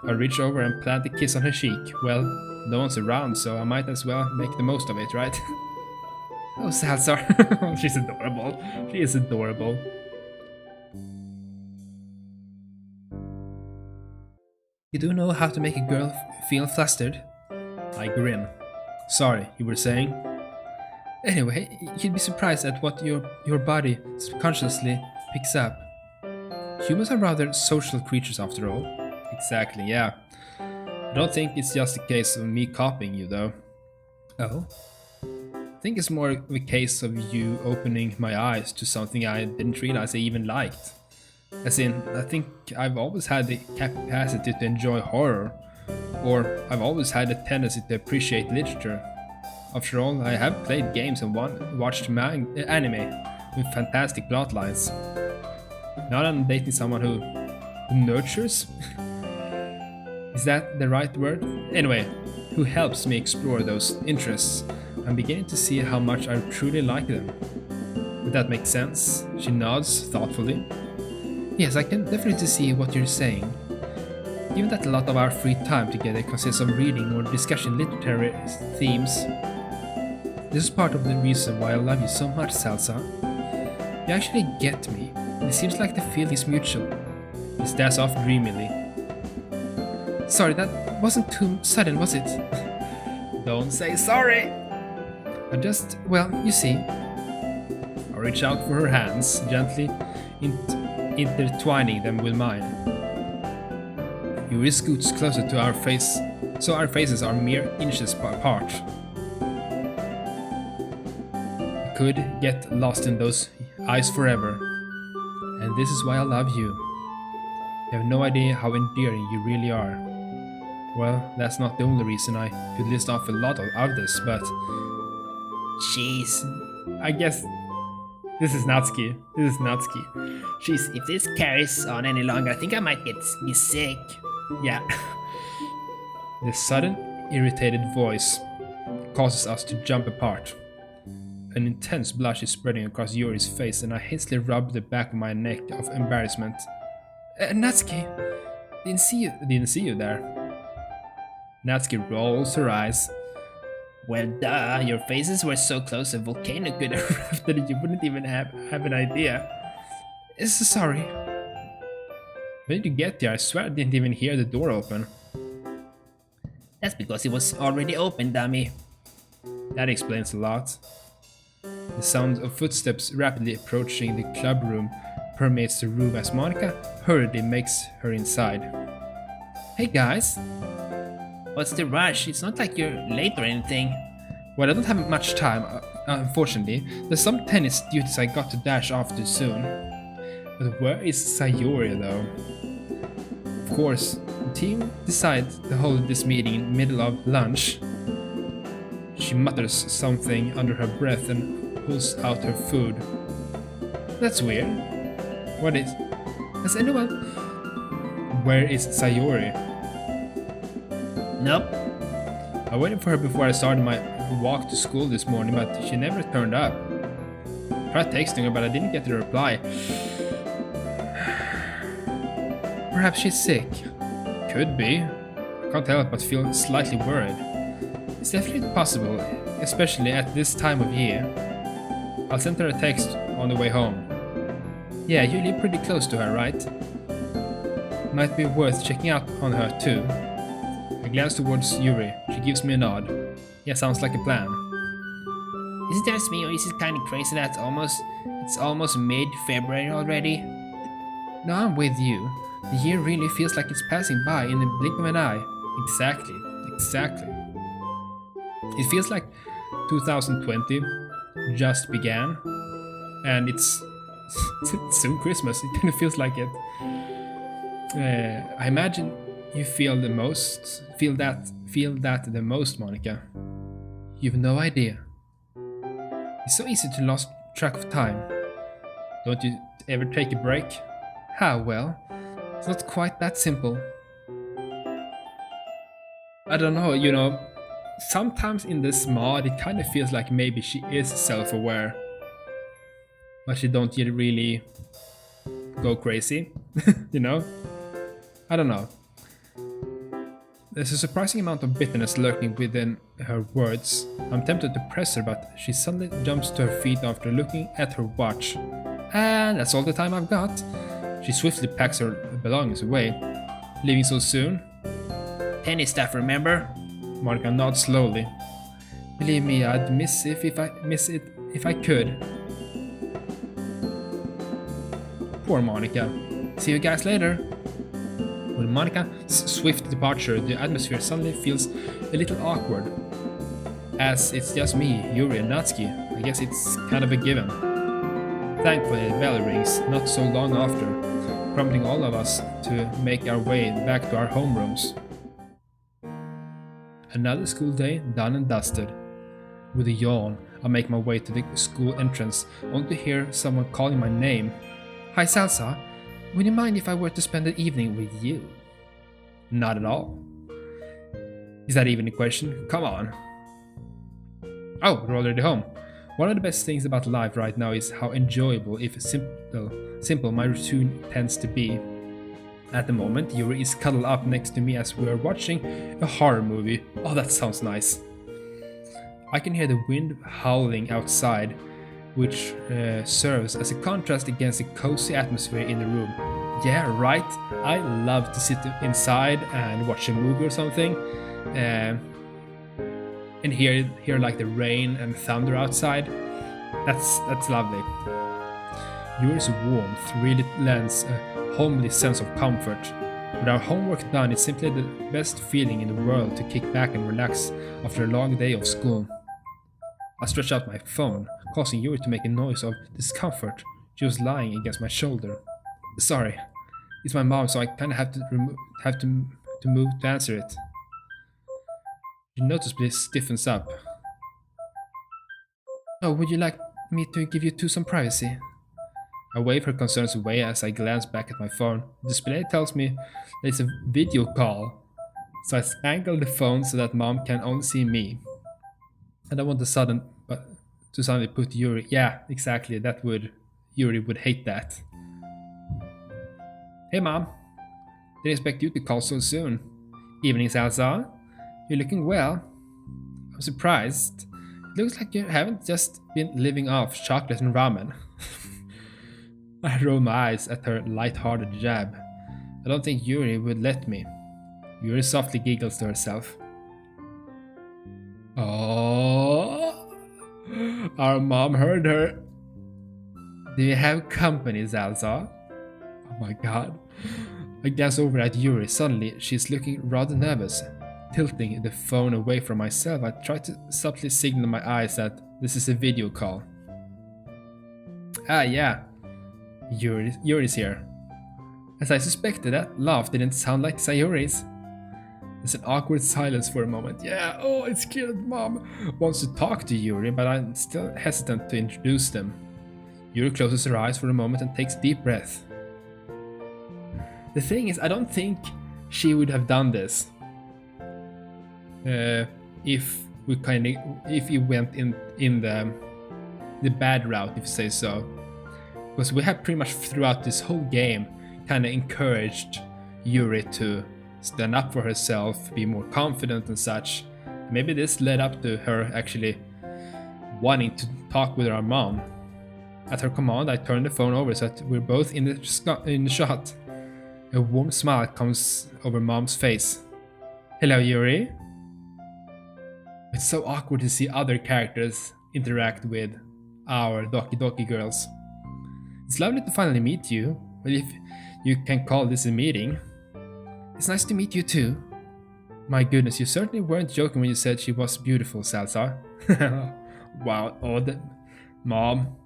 I reach over and plant a kiss on her cheek. Well, no one's around, so I might as well make the most of it, right? Oh, Salazar. She's adorable. She is adorable. You do know how to make a girl feel flustered? I grin. Sorry, you were saying? Anyway, you'd be surprised at what your body subconsciously picks up. Humans are rather social creatures after all. Exactly, yeah. I don't think it's just a case of me copying you, though. Oh? I think it's more of a case of you opening my eyes to something I didn't realize I even liked. As in, I think I've always had the capacity to enjoy horror, or I've always had a tendency to appreciate literature. After all, I have played games and watched anime with fantastic plotlines. Now I'm dating someone who nurtures? Is that the right word? Anyway, who helps me explore those interests. I'm beginning to see how much I truly like them. Would that make sense? She nods thoughtfully. Yes, I can definitely see what you're saying. Given that a lot of our free time together consists of reading or discussing literary themes, this is part of the reason why I love you so much, Salsa. You actually get me, and it seems like the feeling is mutual. He stares off dreamily. Sorry, that wasn't too sudden, was it? Don't say sorry! Well, you see. I reach out for her hands, gently intertwining them with mine. Yuri scoots closer to our face, so our faces are mere inches apart. I could get lost in those eyes forever, and this is why I love you. You have no idea how endearing you really are. Well, that's not the only reason. I could list off a lot of others, but... Jeez. I guess this is Natsuki. Jeez, if this carries on any longer, I think I might be sick. Yeah. The sudden, irritated voice causes us to jump apart. An intense blush is spreading across Yuri's face, and I hastily rub the back of my neck of embarrassment. Natsuki! Didn't see you there. Natsuki rolls her eyes. Well, duh, your faces were so close a volcano could erupt that you wouldn't even have an idea. Sorry. When did you get there? I swear I didn't even hear the door open. That's because it was already open, dummy. That explains a lot. The sound of footsteps rapidly approaching the club room permeates the room as Monika hurriedly makes her inside. Hey guys! What's the rush? It's not like you're late or anything. Well, I don't have much time, unfortunately. There's some tennis duties I got to dash off to soon. But where is Sayori, though? Of course, the team decides to hold this meeting in the middle of lunch. She mutters something under her breath and pulls out her food. That's weird. What is... Has anyone... Where is Sayori? Nope. I waited for her before I started my walk to school this morning, but she never turned up. I tried texting her, but I didn't get a reply. Perhaps she's sick. Could be. I can't help but feel slightly worried. It's definitely possible, especially at this time of year. I'll send her a text on the way home. Yeah, you live pretty close to her, right? Might be worth checking out on her too. I glance towards Yuri. She gives me a nod. Yeah, sounds like a plan. Is it just me, or is it kind of crazy that it's almost mid-February already? No, I'm with you. The year really feels like it's passing by in the blink of an eye. Exactly. It feels like 2020 just began, and it's soon Christmas. It kind of feels like it. I imagine you feel that the most, Monika. You've no idea. It's so easy to lose track of time. Don't you ever take a break? How well? It's not quite that simple. I don't know, sometimes in this mod it kind of feels like maybe she is self-aware. But she don't yet really go crazy, I don't know. There's a surprising amount of bitterness lurking within her words. I'm tempted to press her, but she suddenly jumps to her feet after looking at her watch. And that's all the time I've got. She swiftly packs her belongings away. Leaving so soon? Penny stuff, remember? Monika nods slowly. Believe me, I'd miss it if I could. Poor Monika. See you guys later. With Monika's swift departure, the atmosphere suddenly feels a little awkward. As it's just me, Yuri, and Natsuki, I guess it's kind of a given. Thankfully, the bell rings not so long after, prompting all of us to make our way back to our homerooms. Another school day done and dusted. With a yawn, I make my way to the school entrance, only to hear someone calling my name. Hi Salsa, would you mind if I were to spend the evening with you? Not at all. Is that even a question? Come on. Oh, we're already home. One of the best things about life right now is how enjoyable, if simple my routine tends to be. At the moment, Yuri is cuddled up next to me as we are watching a horror movie. Oh, that sounds nice. I can hear the wind howling outside, which serves as a contrast against the cozy atmosphere in the room. Yeah, right. I love to sit inside and watch a movie or something, and hear like the rain and thunder outside. That's lovely. Yuri's warmth really lends a homely sense of comfort. With our homework done, it's simply the best feeling in the world to kick back and relax after a long day of school. I stretch out my phone, causing Yuri to make a noise of discomfort. She was lying against my shoulder. Sorry, it's my mom, so I kind of have to move to answer it. She noticeably stiffens up. Oh, would you like me to give you two some privacy? I wave her concerns away as I glance back at my phone. The display tells me there's a video call, so I angle the phone so that mom can only see me. I don't want to suddenly put Yuri. Yeah, exactly. Yuri would hate that. Hey mom, didn't expect you to call so soon. Evening, Salsa. You're looking well. I'm surprised. It looks like you haven't just been living off chocolate and ramen. I roll my eyes at her light-hearted jab. I don't think Yuri would let me. Yuri softly giggles to herself. Oh, our mom heard her. Do you have company, Salsa? Oh my god. I glance over at Yuri. Suddenly, she's looking rather nervous. Tilting the phone away from myself, I try to subtly signal my eyes that this is a video call. Ah, yeah. Yuri's here. As I suspected, that laugh didn't sound like Sayori's. There's an awkward silence for a moment. Yeah, oh, it's clear that mom wants to talk to Yuri, but I'm still hesitant to introduce them. Yuri closes her eyes for a moment and takes a deep breath. The thing is, I don't think she would have done this if we went in the bad route, if you say so. Because we have pretty much throughout this whole game kind of encouraged Yuri to stand up for herself, be more confident and such. Maybe this led up to her actually wanting to talk with our mom. At her command, I turn the phone over so that we're both in the shot. A warm smile comes over mom's face. Hello, Yuri. It's so awkward to see other characters interact with our Doki Doki girls. It's lovely to finally meet you, but if you can call this a meeting. It's nice to meet you too. My goodness, you certainly weren't joking when you said she was beautiful, Salsa. Wow, Mom,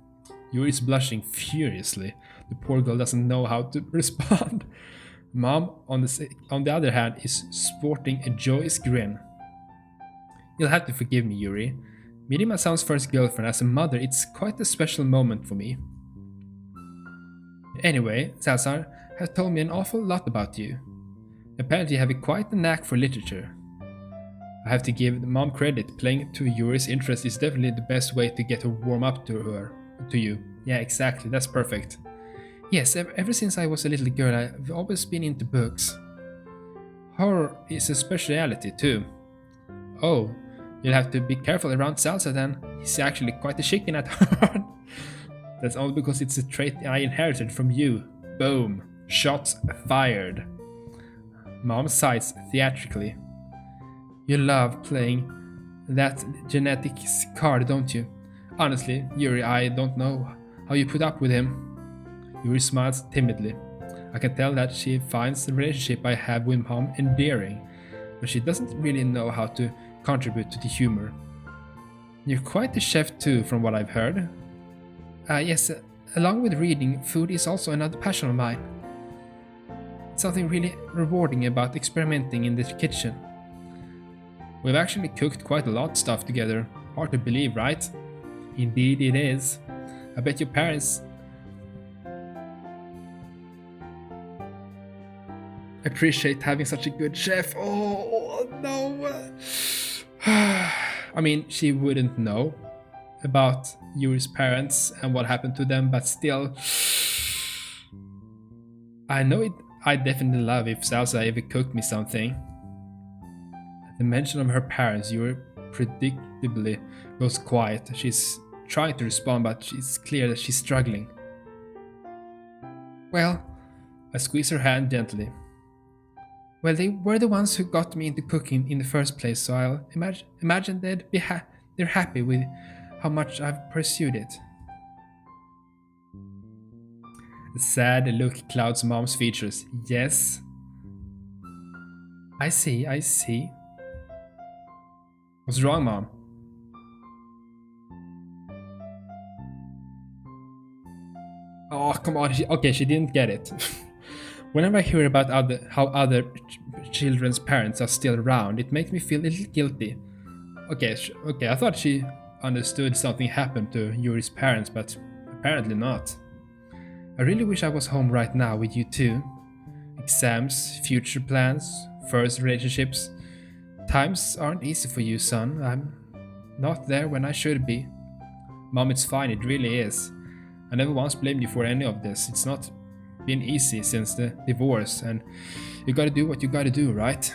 Yuri is blushing furiously. The poor girl doesn't know how to respond. Mom, on the other hand, is sporting a joyous grin. You'll have to forgive me, Yuri. Meeting my son's first girlfriend as a mother, it's quite a special moment for me. Anyway, Salazar has told me an awful lot about you. Apparently you have quite a knack for literature. I have to give Mom credit, playing to Yuri's interest is definitely the best way to get her warm up to you. Yeah, exactly, that's perfect. Yes, ever since I was a little girl, I've always been into books. Horror is a speciality too. Oh, you'll have to be careful around Salsa then. He's actually quite a chicken at heart. That's all because it's a trait I inherited from you. Boom. Shots fired. Mom sighs theatrically. You love playing that genetics card, don't you? Honestly, Yuri, I don't know how you put up with him. Yuri smiles timidly. I can tell that she finds the relationship I have with Mom endearing, but she doesn't really know how to contribute to the humor. You're quite a chef too, from what I've heard. Yes, along with reading, food is also another passion of mine. Something really rewarding about experimenting in the kitchen. We've actually cooked quite a lot of stuff together. Hard to believe, right? Indeed it is. I bet your parents appreciate having such a good chef. Oh no! I mean, she wouldn't know about Yuri's parents and what happened to them, but still, I know it. I definitely love if Salsa ever cooked me something. At the mention of her parents, Yuri predictably goes quiet. She's trying to respond, but it's clear that she's struggling. Well, I squeeze her hand gently. Well, they were the ones who got me into cooking in the first place, so I'll imagine they're happy with how much I've pursued it. A sad look clouds Mom's features. Yes. I see. What's wrong, Mom? Oh, come on. She didn't get it. Whenever I hear about how other children's parents are still around, it makes me feel a little guilty. Okay, I thought she understood something happened to Yuri's parents, but apparently not. I really wish I was home right now with you too. Exams, future plans, first relationships. Times aren't easy for you, son. I'm not there when I should be. Mom, it's fine, it really is. I never once blamed you for any of this. It's not been easy since the divorce, and you gotta do what you gotta do, right?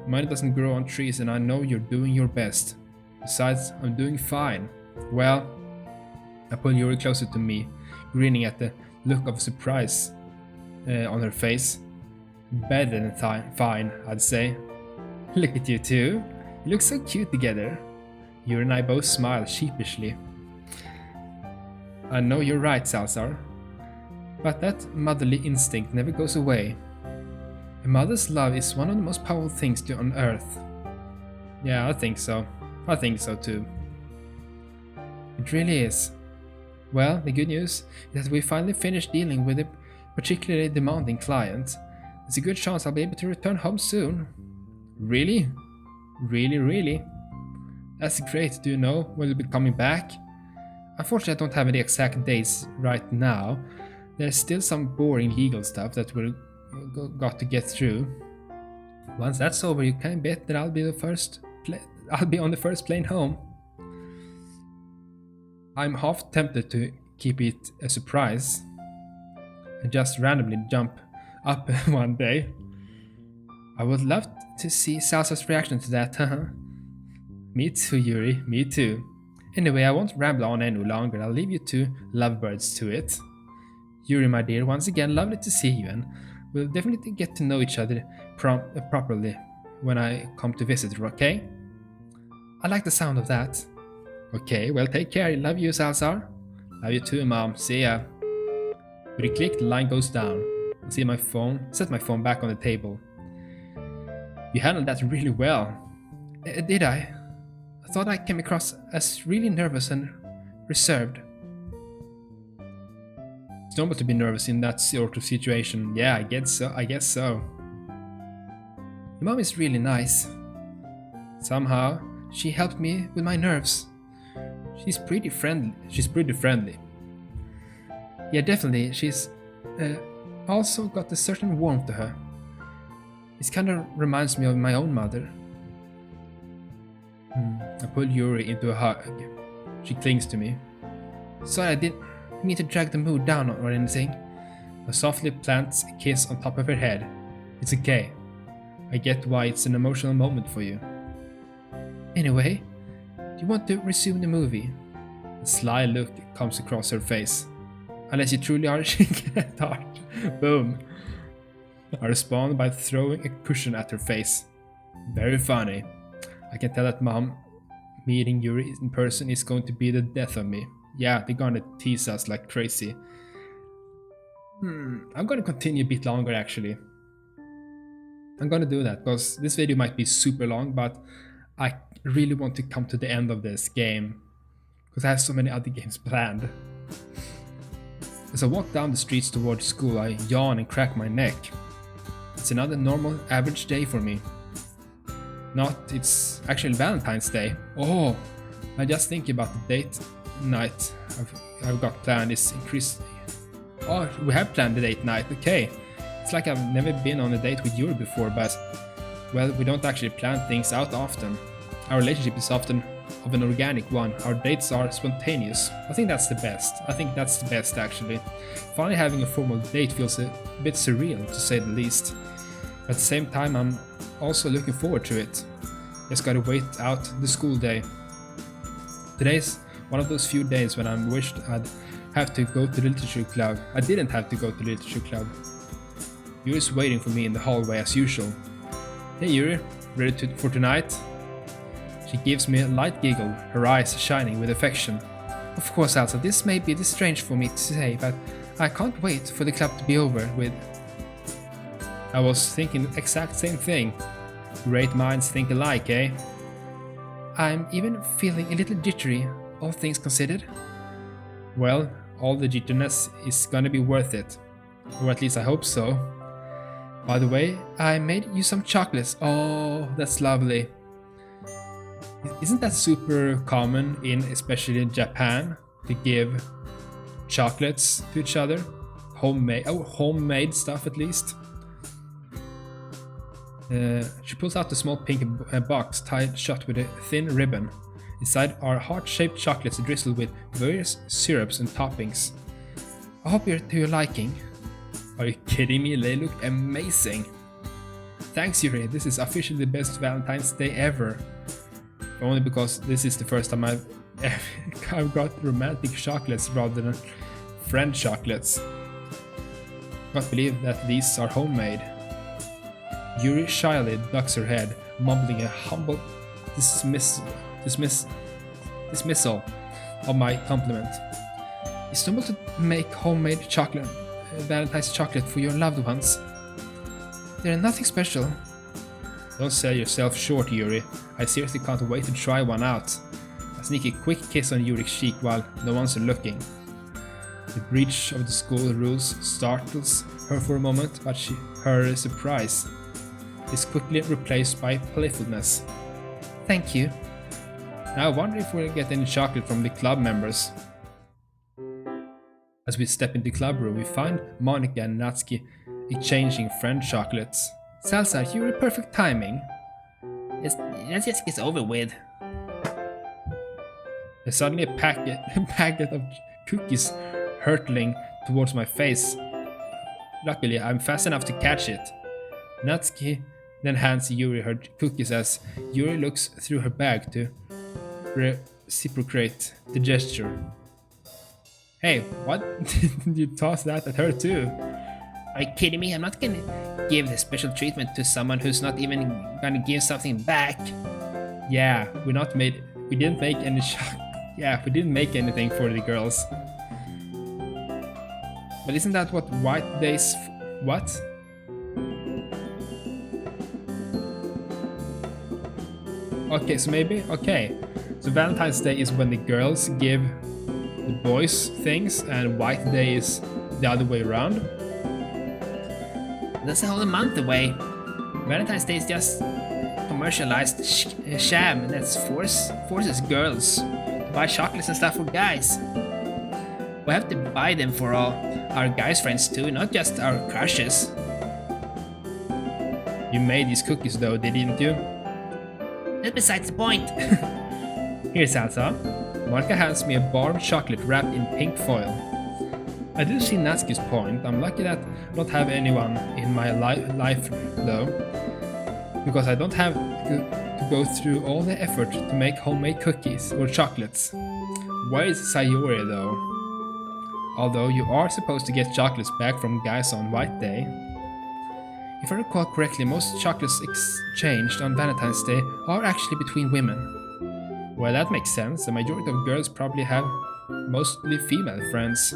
Money doesn't grow on trees, and I know you're doing your best. Besides, I'm doing fine. Well, I pull Yuri closer to me, grinning at the look of surprise on her face. Better than fine, I'd say. Look at you two. You look so cute together. Yuri and I both smile sheepishly. I know you're right, Salazar. But that motherly instinct never goes away. A mother's love is one of the most powerful things on earth. Yeah, I think so. I think so too. It really is. Well, the good news is that we finally finished dealing with a particularly demanding client. There's a good chance I'll be able to return home soon. Really? Really? That's great. Do you know when you'll be coming back? Unfortunately, I don't have any exact dates right now. There's still some boring legal stuff that we've got to get through. Once that's over, you can bet that I'll be on the first plane home. I'm half tempted to keep it a surprise and just randomly jump up one day. I would love to see Salsa's reaction to that, haha. Me too, Yuri, me too. Anyway, I won't ramble on any longer. I'll leave you two lovebirds to it. Yuri, my dear, once again, lovely to see you, and we'll definitely get to know each other properly when I come to visit, okay? I like the sound of that. Okay, well, take care. Love you, Salazar. Love you too, Mom. See ya. With a click, the line goes down. I set my phone back on the table. You handled that really well. Did I? I thought I came across as really nervous and reserved. It's normal to be nervous in that sort of situation. Yeah, I guess so. Your mom is really nice. Somehow, she helped me with my nerves. She's pretty friendly. Yeah, definitely. She's also got a certain warmth to her. It kind of reminds me of my own mother. I pull Yuri into a hug. She clings to me. Sorry, I didn't mean to drag the mood down or anything. I softly plants a kiss on top of her head. It's okay. I get why it's an emotional moment for you. Anyway, do you want to resume the movie? A sly look comes across her face. Unless you truly are, she can't start. Boom. I respond by throwing a cushion at her face. Very funny. I can tell that mom meeting Yuri in person is going to be the death of me. Yeah, they're gonna tease us like crazy. I'm gonna continue a bit longer actually. I'm gonna do that because this video might be super long, but I really want to come to the end of this game because I have so many other games planned. As I walk down the streets towards school, I yawn and crack my neck. It's another normal, average day for me. It's actually Valentine's Day. Oh, I just think about the date night I've got planned is increasing. Oh, we have planned the date night, okay. It's like I've never been on a date with Yuri before, but, well, we don't actually plan things out often. Our relationship is often of an organic one. Our dates are spontaneous. I think that's the best actually. Finally having a formal date feels a bit surreal to say the least. At the same time, I'm also looking forward to it. Just gotta wait out the school day. Today's one of those few days when I wished I'd have to go to the literature club. I didn't have to go to the literature club. Yuri's waiting for me in the hallway as usual. Hey Yuri, ready for tonight? She gives me a light giggle, her eyes shining with affection. Of course, Elsa, this may be strange for me to say, but I can't wait for the club to be over with. I was thinking the exact same thing. Great minds think alike, eh? I'm even feeling a little jittery, all things considered. Well, all the jitteriness is gonna be worth it. Or at least I hope so. By the way, I made you some chocolates. Oh, that's lovely. Isn't that super common in especially Japan to give chocolates to each other? Homemade stuff at least. She pulls out a small pink box tied shut with a thin ribbon. Inside are heart-shaped chocolates drizzled with various syrups and toppings. I hope you're to your liking. Are you kidding me? They look amazing. Thanks Yuri, this is officially the best Valentine's Day ever. Only because this is the first time I've got romantic chocolates rather than friend chocolates. Can't believe that these are homemade. Yuri shyly ducks her head, mumbling a humble dismissal of my compliment. It's normal to make homemade chocolate, Valentine's chocolate for your loved ones. They're nothing special. Don't sell yourself short, Yuri. I seriously can't wait to try one out. I sneak a quick kiss on Yuri's cheek while no one's looking. The breach of the school rules startles her for a moment, but her surprise is quickly replaced by playfulness. Thank you. Now I wonder if we'll get any chocolate from the club members. As we step into the club room, we find Monika and Natsuki exchanging friend chocolates. Salsa, you're perfect timing. Let's just get over with. There's suddenly a packet of cookies hurtling towards my face. Luckily, I'm fast enough to catch it. Natsuki then hands Yuri her cookies as Yuri looks through her bag to reciprocate the gesture. Hey, what? Did you toss that at her too? Are you kidding me? I'm not gonna give the special treatment to someone who's not even gonna give something back. Yeah, we didn't make anything for the girls. But isn't that what white days? What? Okay, so maybe? Okay. So Valentine's Day is when the girls give the boys' things and White Day is the other way around. That's a whole month away. Valentine's Day is just commercialized sham that forces girls to buy chocolates and stuff for guys. We have to buy them for all our guys friends too, not just our crushes. You made these cookies though, didn't you? That's besides the point. Here, Salsa. Monika hands me a bar of chocolate wrapped in pink foil. I do see Natsuki's point. I'm lucky that I don't have anyone in my life though, because I don't have to go through all the effort to make homemade cookies or chocolates. Where is Sayori though? Although you are supposed to get chocolates back from guys on White Day. If I recall correctly, most chocolates exchanged on Valentine's Day are actually between women. Well, that makes sense. The majority of girls probably have mostly female friends.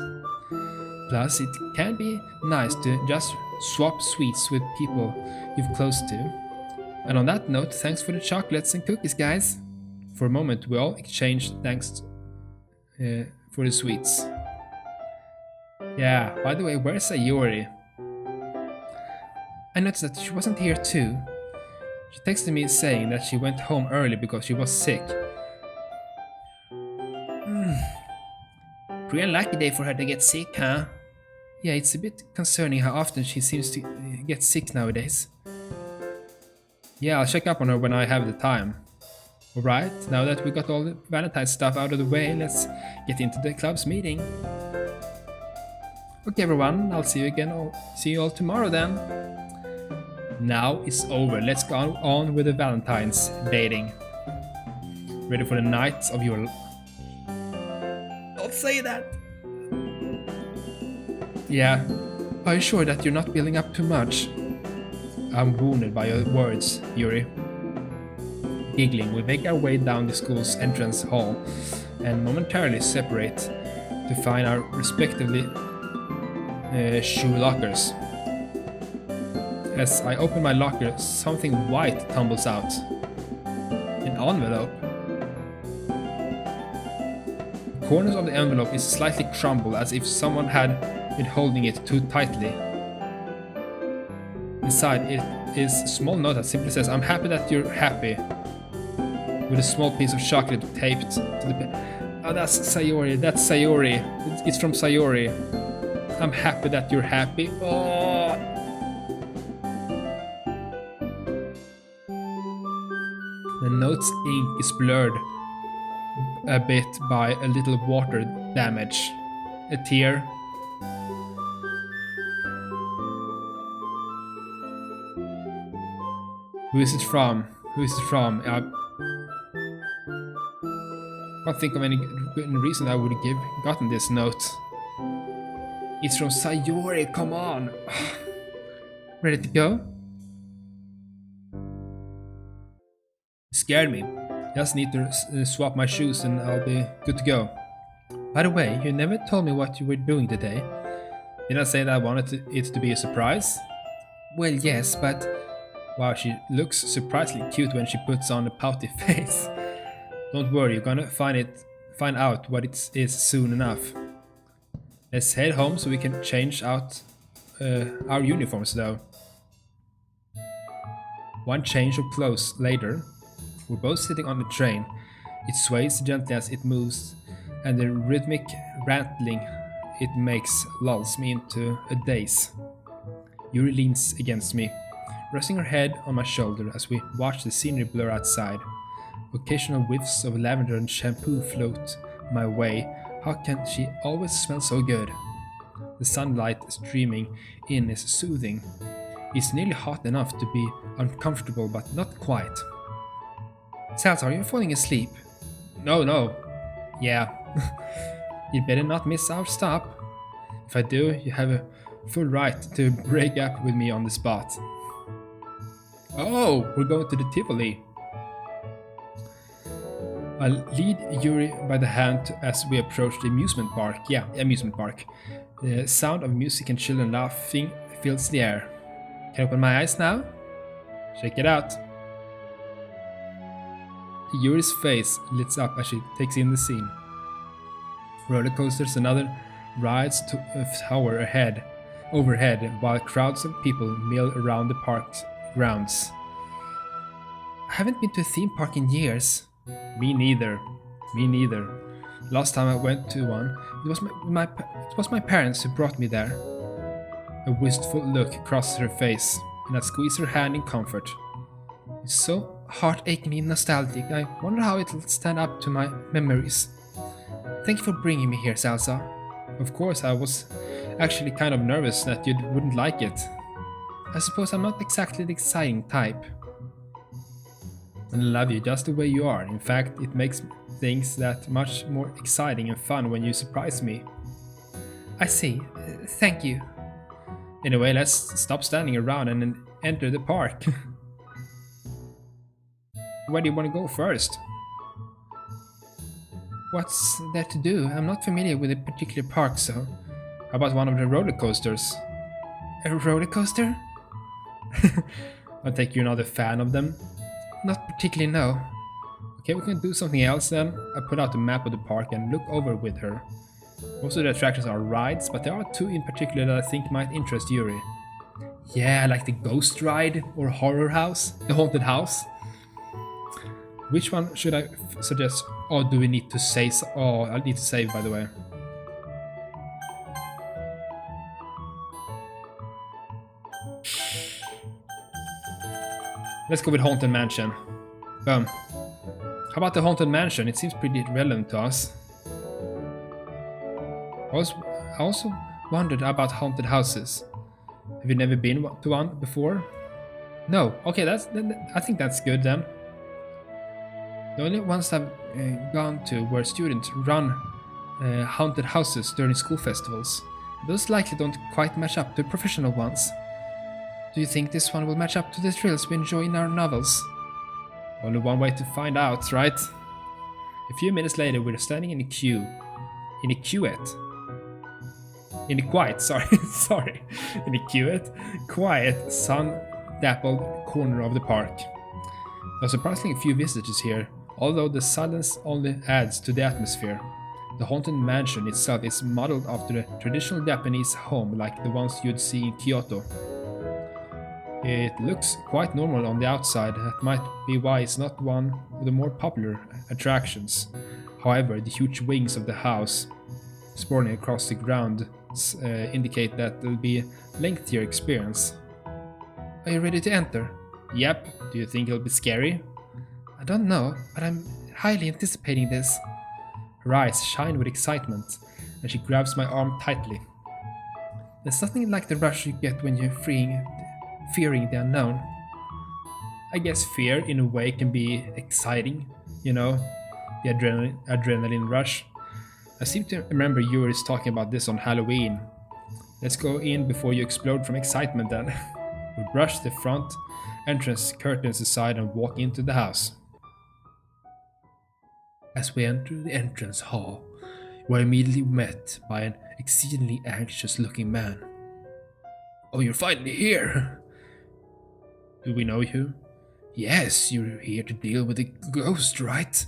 Plus, it can be nice to just swap sweets with people you're close to. And on that note, thanks for the chocolates and cookies, guys. For a moment, we all exchanged thanks for the sweets. Yeah, by the way, where's Sayori? I noticed that she wasn't here too. She texted me saying that she went home early because she was sick. Pretty unlucky day for her to get sick, huh? Yeah, it's a bit concerning how often she seems to get sick nowadays. Yeah, I'll check up on her when I have the time. Alright, now that we got all the Valentine stuff out of the way, let's get into the club's meeting. Okay everyone, I'll see you all tomorrow then. Now it's over, let's go on with the Valentine's dating. Ready for the night of your... Don't say that! Yeah, are you sure that you're not building up too much? I'm wounded by your words, Yuri. Giggling, we make our way down the school's entrance hall and momentarily separate to find our respectively shoe lockers. As I open my locker, something white tumbles out. An envelope. The corners of the envelope is slightly crumbled as if someone had been holding it too tightly. Inside it is a small note that simply says, "I'm happy that you're happy," with a small piece of chocolate taped to the... Oh, that's Sayori, that's Sayori. It's from Sayori. I'm happy that you're happy. Oh. The note's ink is blurred a bit by a little water damage. A tear. Who is it from? Who is it from? I can't think of any good reason I would have gotten this note. It's from Sayori, come on! Ready to go? Scared me. Just need to swap my shoes and I'll be good to go. By the way, you never told me what you were doing today. Did I say that I wanted it to be a surprise? Well, yes, but... Wow, she looks surprisingly cute when she puts on a pouty face. Don't worry, you're gonna find out what it is soon enough. Let's head home so we can change out our uniforms though. One change of clothes later, we're both sitting on the train. It sways gently as it moves, and the rhythmic rattling it makes lulls me into a daze. Yuri leans against me, resting her head on my shoulder as we watch the scenery blur outside. Occasional whiffs of lavender and shampoo float my way. How can she always smell so good? The sunlight streaming in is soothing. It's nearly hot enough to be uncomfortable, but not quite. Salsa, are you falling asleep? No. Yeah. You'd better not miss our stop. If I do, you have a full right to break up with me on the spot. Oh, we're going to the Tivoli. I'll lead Yuri by the hand as we approach the amusement park. Yeah, amusement park. The sound of music and children laughing fills the air. Can I open my eyes now? Check it out. Yuri's face lights up as she takes in the scene. roller coasters and other rides tower overhead, while crowds of people mill around the park's grounds. I haven't been to a theme park in years. Me neither. Me neither. Last time I went to one, it was my parents who brought me there. A wistful look crossed her face, and I squeezed her hand in comfort. It's so heart-achingly nostalgic. I wonder how it'll stand up to my memories. Thank you for bringing me here, Salsa. Of course, I was actually kind of nervous that you wouldn't like it. I suppose I'm not exactly the exciting type. And I love you just the way you are. In fact, it makes things that much more exciting and fun when you surprise me. I see. Thank you. Anyway, let's stop standing around and enter the park. Where do you want to go first? What's there to do? I'm not familiar with a particular park, so how about one of the roller coasters? A roller coaster? I take you're not a fan of them. Not particularly, no. Okay, we can do something else then. I put out the map of the park and look over with her. Most of the attractions are rides, but there are two in particular that I think might interest Yuri. Yeah, like the ghost ride or horror house, the haunted house. Which one should I suggest? Or do we need to say? Oh, I need to save, by the way. Let's go with Haunted Mansion. Boom. How about the Haunted Mansion? It seems pretty relevant to us. I also wondered about haunted houses. Have you never been to one before? No. Okay, I think that's good then. The only ones I've gone to were students run haunted houses during school festivals. Those likely don't quite match up to professional ones. Do you think this one will match up to the thrills we enjoy in our novels? Only one way to find out, right? A few minutes later, we're standing in a queue. In a queuette. In a quiet, sorry. In a queuette, quiet, sun-dappled corner of the park. There are surprisingly few visitors here, although the silence only adds to the atmosphere. The haunted mansion itself is modeled after a traditional Japanese home like the ones you'd see in Kyoto. It looks quite normal on the outside. That might be why it's not one of the more popular attractions. However, the huge wings of the house sprawling across the ground indicate that there'll be a lengthier experience. Are you ready to enter? Yep. Do you think it'll be scary? I don't know, but I'm highly anticipating this. Her eyes shine with excitement, and she grabs my arm tightly. There's nothing like the rush you get when you're fearing the unknown. I guess fear, in a way, can be exciting, you know, the adrenaline rush. I seem to remember you were talking about this on Halloween. Let's go in before you explode from excitement then. We brush the front entrance curtains aside and walk into the house. As we enter the entrance hall, we're immediately met by an exceedingly anxious-looking man. Oh, you're finally here! Do we know you? Yes, you're here to deal with the ghost, right?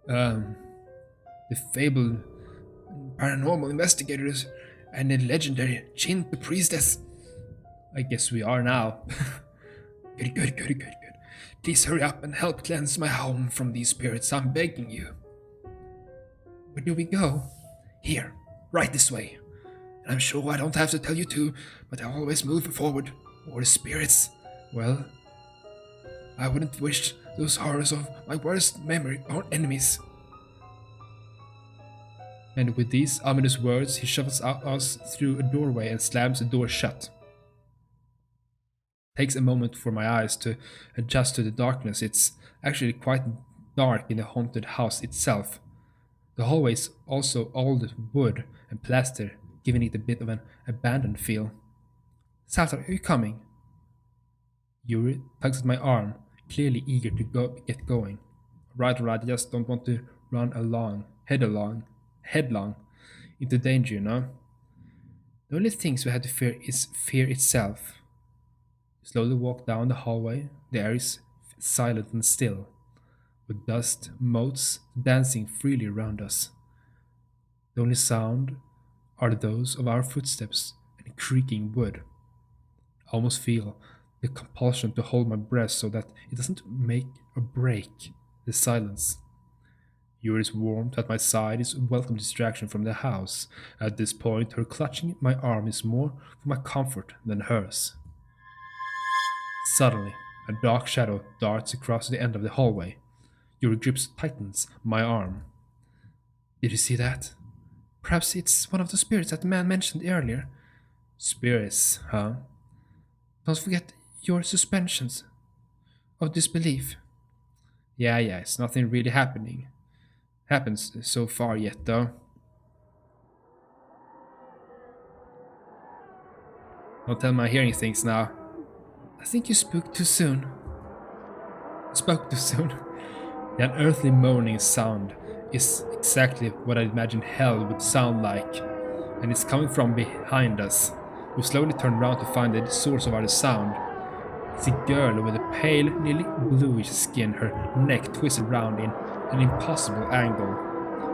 The fabled paranormal investigators and the legendary Chin the priestess. I guess we are now. Good. Please hurry up and help cleanse my home from these spirits, I'm begging you. Where do we go? Here, right this way. And I'm sure I don't have to tell you to, but I always move forward. Or the spirits, well, I wouldn't wish those horrors of my worst memory or enemies. And with these ominous words, he shovels us through a doorway and slams the door shut. Takes a moment for my eyes to adjust to the darkness. It's actually quite dark in the haunted house itself. The hallway is also old wood and plaster, giving it a bit of an abandoned feel. Salsa, are you coming? Yuri tugs at my arm, clearly eager to get going. Right, I just don't want to run headlong into danger, you know? The only things we had to fear is fear itself. We slowly walk down the hallway. The air is silent and still, with dust motes dancing freely around us. The only sound are those of our footsteps and creaking wood. I almost feel the compulsion to hold my breath so that it doesn't make or break the silence. Yuri's warmth at my side is a welcome distraction from the house. At this point, her clutching my arm is more for my comfort than hers. Suddenly, a dark shadow darts across the end of the hallway. Yuri grips tightens my arm. Did you see that? Perhaps it's one of the spirits that the man mentioned earlier. Spirits, huh? Don't forget your suspensions of disbelief. Yeah, it's nothing really happens so far yet, though. Don't tell me I'm hearing things now. I think you spoke too soon. Spoke too soon. The unearthly moaning sound is exactly what I imagined hell would sound like, and it's coming from behind us. We slowly turn around to find the source of our sound. It's a girl with a pale, nearly bluish skin, her neck twisted round in an impossible angle.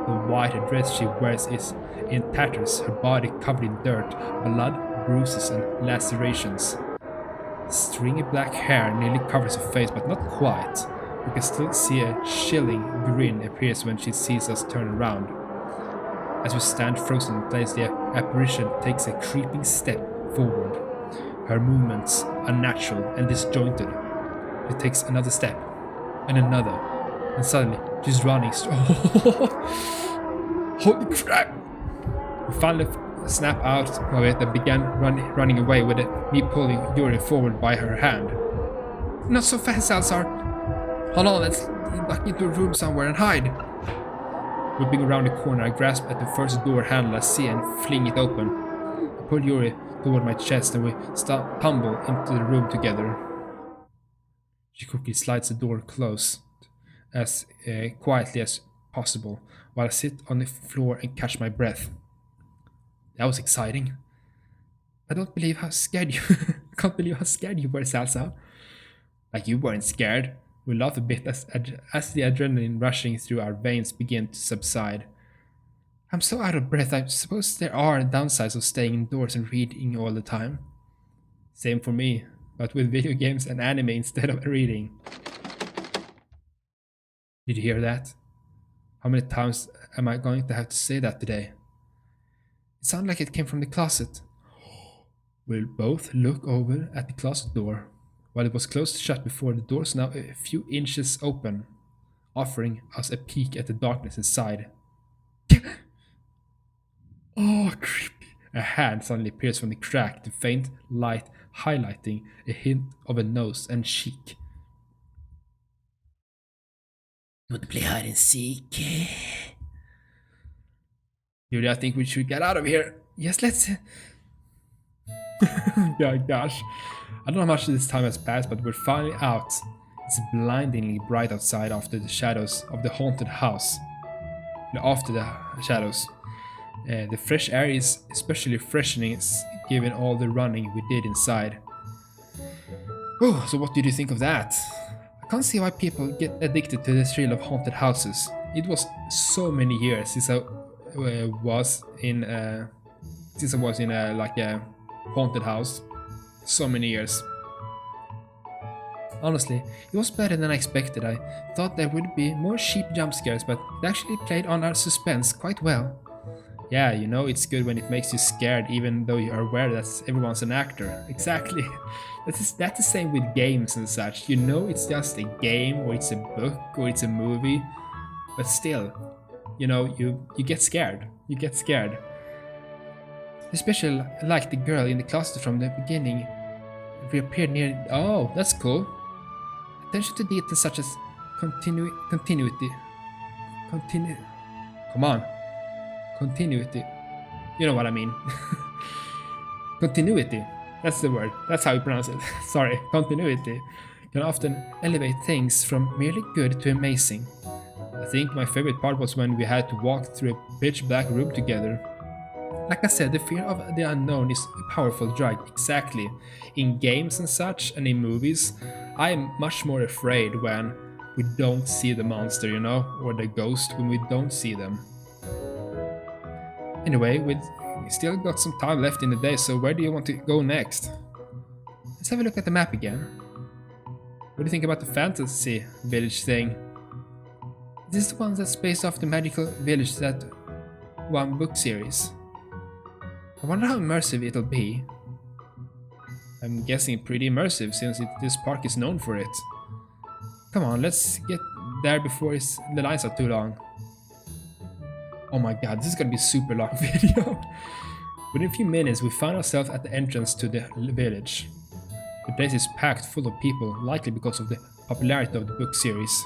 The white dress she wears is in tatters, her body covered in dirt, blood, bruises, and lacerations. Stringy black hair nearly covers her face, but not quite. We can still see a chilling grin appears when she sees us turn around. As we stand frozen in place, the apparition takes a creeping step forward. Her movements unnatural and disjointed. She takes another step, and another, and suddenly she's running. Holy crap! We finally snap out of it and began running away with me pulling Yuri forward by her hand. Not so fast, Salazar. Hold on, let's duck into a room somewhere and hide. Whipping around the corner, I grasp at the first door handle I see and fling it open. I pull Yuri toward my chest and we tumble into the room together. She quickly slides the door closed as quietly as possible while I sit on the floor and catch my breath. That was exciting. I don't believe how scared you I can't believe how scared you were, Salsa. Like you weren't scared. We laugh a bit as the adrenaline rushing through our veins began to subside. I'm so out of breath. I suppose there are downsides of staying indoors and reading all the time. Same for me, but with video games and anime instead of reading. Did you hear that? How many times am I going to have to say that today? It sounded like it came from the closet. We'll both look over at the closet door. While it was closed shut before, the door's now a few inches open, offering us a peek at the darkness inside. Oh, creepy. A hand suddenly appears from the crack, the faint light highlighting a hint of a nose and cheek. You want to play hide and seek? Yuri, I think we should get out of here. Yes, let's... Yeah, gosh. I don't know how much this time has passed, but we're finally out. It's blindingly bright outside after the shadows of the haunted house. After the shadows. The fresh air is especially freshening given all the running we did inside. Oh, so what did you think of that? I can't see why people get addicted to the thrill of haunted houses. It was so many years since I was in a haunted house. So many years. Honestly, it was better than I expected. I thought there would be more cheap jump scares, but it actually played on our suspense quite well. Yeah, you know, it's good when it makes you scared even though you are aware that everyone's an actor. Exactly. That's the same with games and such. You know it's just a game, or it's a book, or it's a movie, but still, you know, you get scared. You get scared. Especially like the girl in the closet from the beginning reappeared near... Oh, that's cool. Attention to details such as continuity. Come on. Continuity. You know what I mean. Continuity. That's the word. That's how you pronounce it. Sorry. Continuity can often elevate things from merely good to amazing. I think my favorite part was when we had to walk through a pitch black room together. Like I said, the fear of the unknown is a powerful drug, exactly. In games and such, and in movies, I am much more afraid when we don't see the monster, you know, or the ghost when we don't see them. Anyway, we still got some time left in the day, so where do you want to go next? Let's have a look at the map again. What do you think about the fantasy village thing? This is the one that's based off the magical village that one book series. I wonder how immersive it'll be. I'm guessing pretty immersive since this park is known for it. Come on, let's get there before the lines are too long. Oh my god, this is gonna be a super long video. Within a few minutes we find ourselves at the entrance to the village. The place is packed full of people, likely because of the popularity of the book series.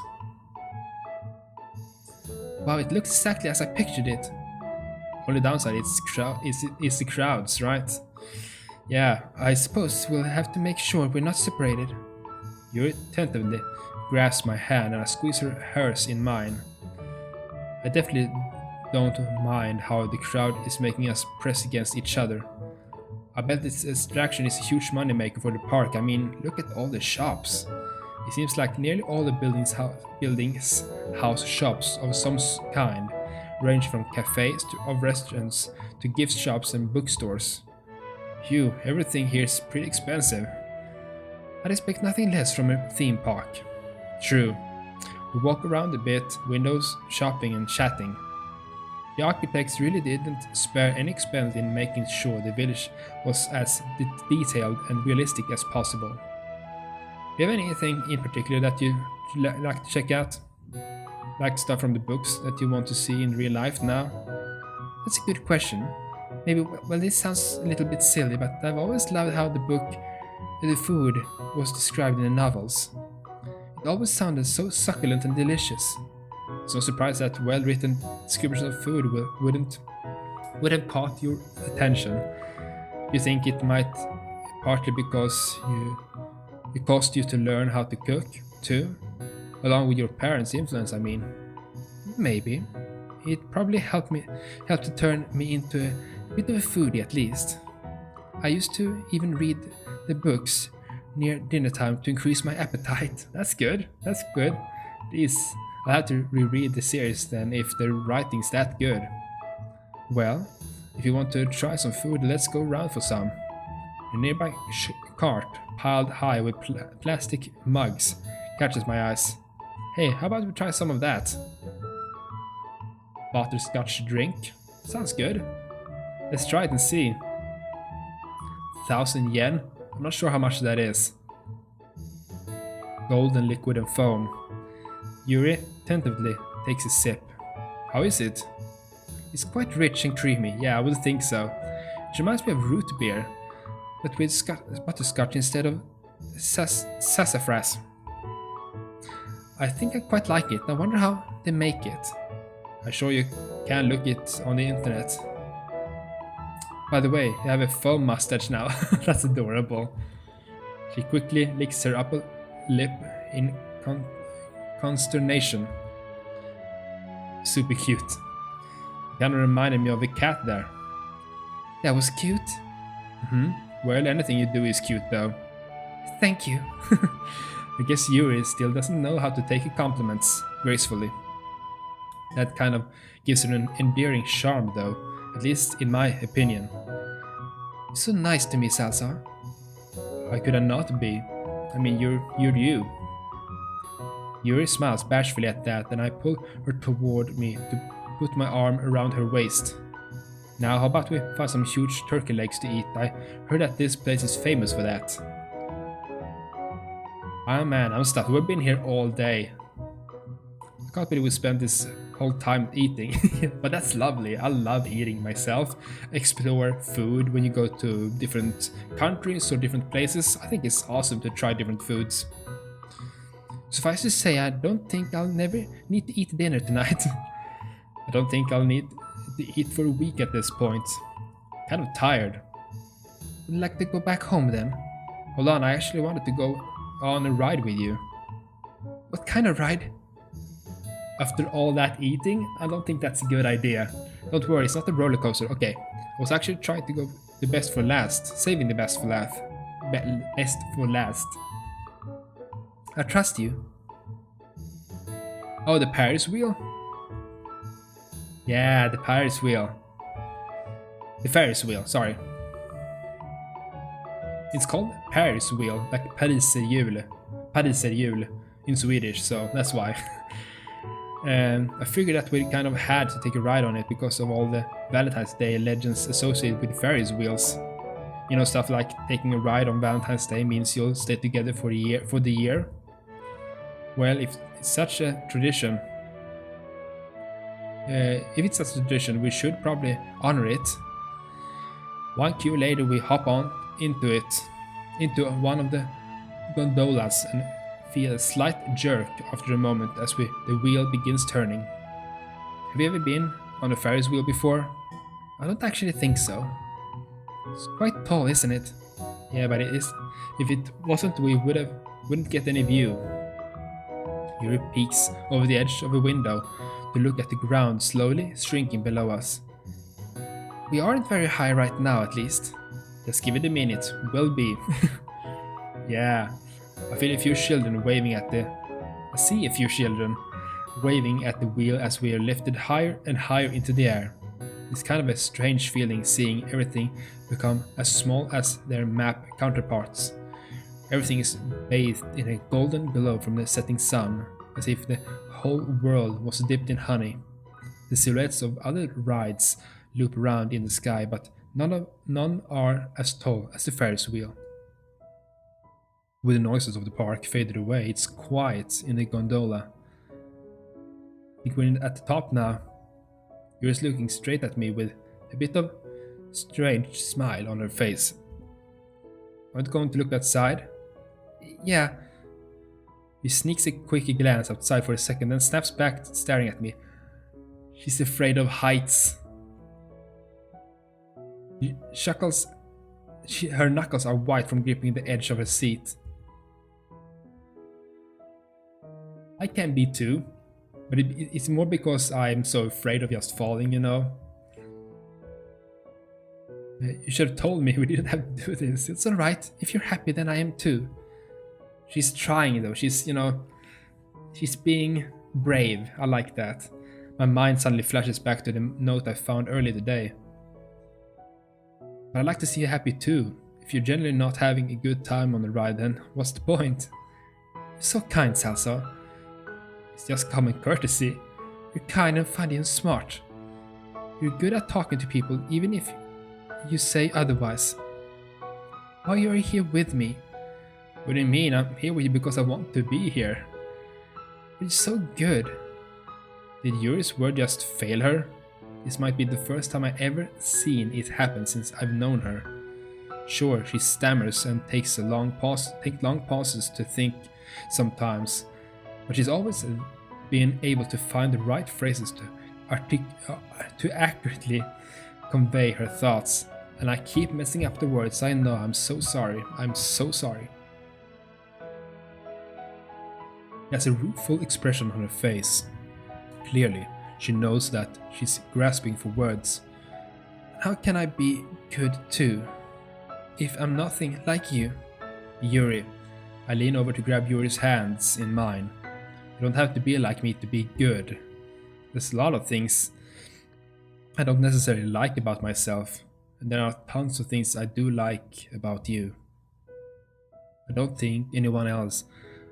Wow, it looks exactly as I pictured it. Only downside is the crowds, right? Yeah, I suppose we'll have to make sure we're not separated. Yuri tentatively grasps my hand and I squeeze hers in mine. I definitely don't mind how the crowd is making us press against each other. I bet this distraction is a huge moneymaker for the park. I mean, look at all the shops. It seems like nearly all the buildings house shops of some kind, range from cafes of restaurants to gift shops and bookstores. Phew, everything here is pretty expensive. I'd expect nothing less from a theme park. True. We walk around a bit, windows, shopping and chatting. The architects really didn't spare any expense in making sure the village was as detailed and realistic as possible. Do you have anything in particular that you'd like to check out? Like stuff from the books that you want to see in real life now? That's a good question. Maybe, well, this sounds a little bit silly, but I've always loved how the food was described in the novels. It always sounded so succulent and delicious. It's no surprise that well-written descriptions of food would have caught your attention. You think it might partly because it cost you to learn how to cook, too? Along with your parents' influence, I mean. Maybe. It probably helped to turn me into a bit of a foodie at least. I used to even read the books near dinner time to increase my appetite. That's good. That's good. I'll have to reread the series then if the writing's that good. Well, if you want to try some food, let's go round for some. A nearby cart, piled high with plastic mugs, catches my eyes. Hey, how about we try some of that? Butterscotch drink? Sounds good. Let's try it and see. 1,000 yen? I'm not sure how much that is. Golden liquid and foam. Yuri tentatively takes a sip. How is it? It's quite rich and creamy. Yeah, I would think so. It reminds me of root beer, but with butterscotch instead of sassafras. I think I quite like it. I wonder how they make it. I'm sure you can look it on the internet. By the way, you have a foam mustache now. That's adorable. She quickly licks her upper lip in consternation. Super cute. Kinda reminded me of a cat there. That was cute. Well, anything you do is cute though. Thank you. I guess Yuri still doesn't know how to take compliments gracefully. That kind of gives her an endearing charm though, at least in my opinion. You're so nice to me, Salsa. How could I not be? I mean, you're you. Yuri smiles bashfully at that, and I pull her toward me to put my arm around her waist. Now, how about we find some huge turkey legs to eat? I heard that this place is famous for that. Oh man, I'm stuffed. We've been here all day. I can't believe we spent this whole time eating. But that's lovely. I love eating myself. Explore food when you go to different countries or different places. I think it's awesome to try different foods. Suffice to say, I don't think I'll never need to eat dinner tonight. I don't think I'll need to eat for a week at this point. Kind of tired. Would like to go back home then? Hold on, I actually wanted to go on a ride with you. What kind of ride? After all that eating, I don't think that's a good idea. Don't worry, it's not a roller coaster. Okay, I was actually trying to go the best for last, saving the best for last. Best for last. I trust you. Oh, the Paris wheel? Yeah, the Paris wheel. The Ferris wheel, sorry. It's called Ferris wheel, like Pariserhjul in Swedish, so that's why. And I figured that we kind of had to take a ride on it because of all the Valentine's Day legends associated with Ferris wheels. You know, stuff like taking a ride on Valentine's Day means you'll stay together for the year. Well, if it's such a tradition, we should probably honor it. One queue later, we hop on into one of the gondolas and feel a slight jerk after a moment as the wheel begins turning. Have you ever been on a Ferris wheel before? I don't actually think so. It's quite tall, isn't it? Yeah, but it is. If it wasn't, we wouldn't get any view. Yuri peeks over the edge of a window to look at the ground slowly shrinking below us. We aren't very high right now, at least. Just give it a minute, we'll be. Yeah, I see a few children waving at the wheel as we are lifted higher and higher into the air. It's kind of a strange feeling seeing everything become as small as their map counterparts. Everything is bathed in a golden glow from the setting sun, as if the whole world was dipped in honey. The silhouettes of other rides loop around in the sky, but none are as tall as the Ferris wheel. With the noises of the park faded away, it's quiet in the gondola. I think we're at the top now. You're just looking straight at me with a bit of strange smile on her face. Aren't going to look outside? Yeah. He sneaks a quick glance outside for a second, then snaps back, staring at me. She's afraid of heights. Her knuckles are white from gripping the edge of her seat. I can be too, but it's more because I'm so afraid of just falling, you know. You should have told me we didn't have to do this. It's alright. If you're happy, then I am too. She's trying though. She's being brave. I like that. My mind suddenly flashes back to the note I found earlier today. But I'd like to see you happy too. If you're generally not having a good time on the ride, then what's the point? You're so kind, Salsa. It's just common courtesy. You're kind and funny and smart. You're good at talking to people, even if you say otherwise. Why are you here with me? What do you mean? I'm here with you because I want to be here. It's so good. Did Yuri's word just fail her? This might be the first time I've ever seen it happen since I've known her. Sure, she stammers and takes long pauses to think sometimes, but she's always been able to find the right phrases to accurately convey her thoughts. And I keep messing up the words. I know, I'm so sorry. I'm so sorry. She has a rueful expression on her face. Clearly, she knows that she's grasping for words. How can I be good too, if I'm nothing like you? Yuri. I lean over to grab Yuri's hands in mine. You don't have to be like me to be good. There's a lot of things I don't necessarily like about myself, and there are tons of things I do like about you. I don't think anyone else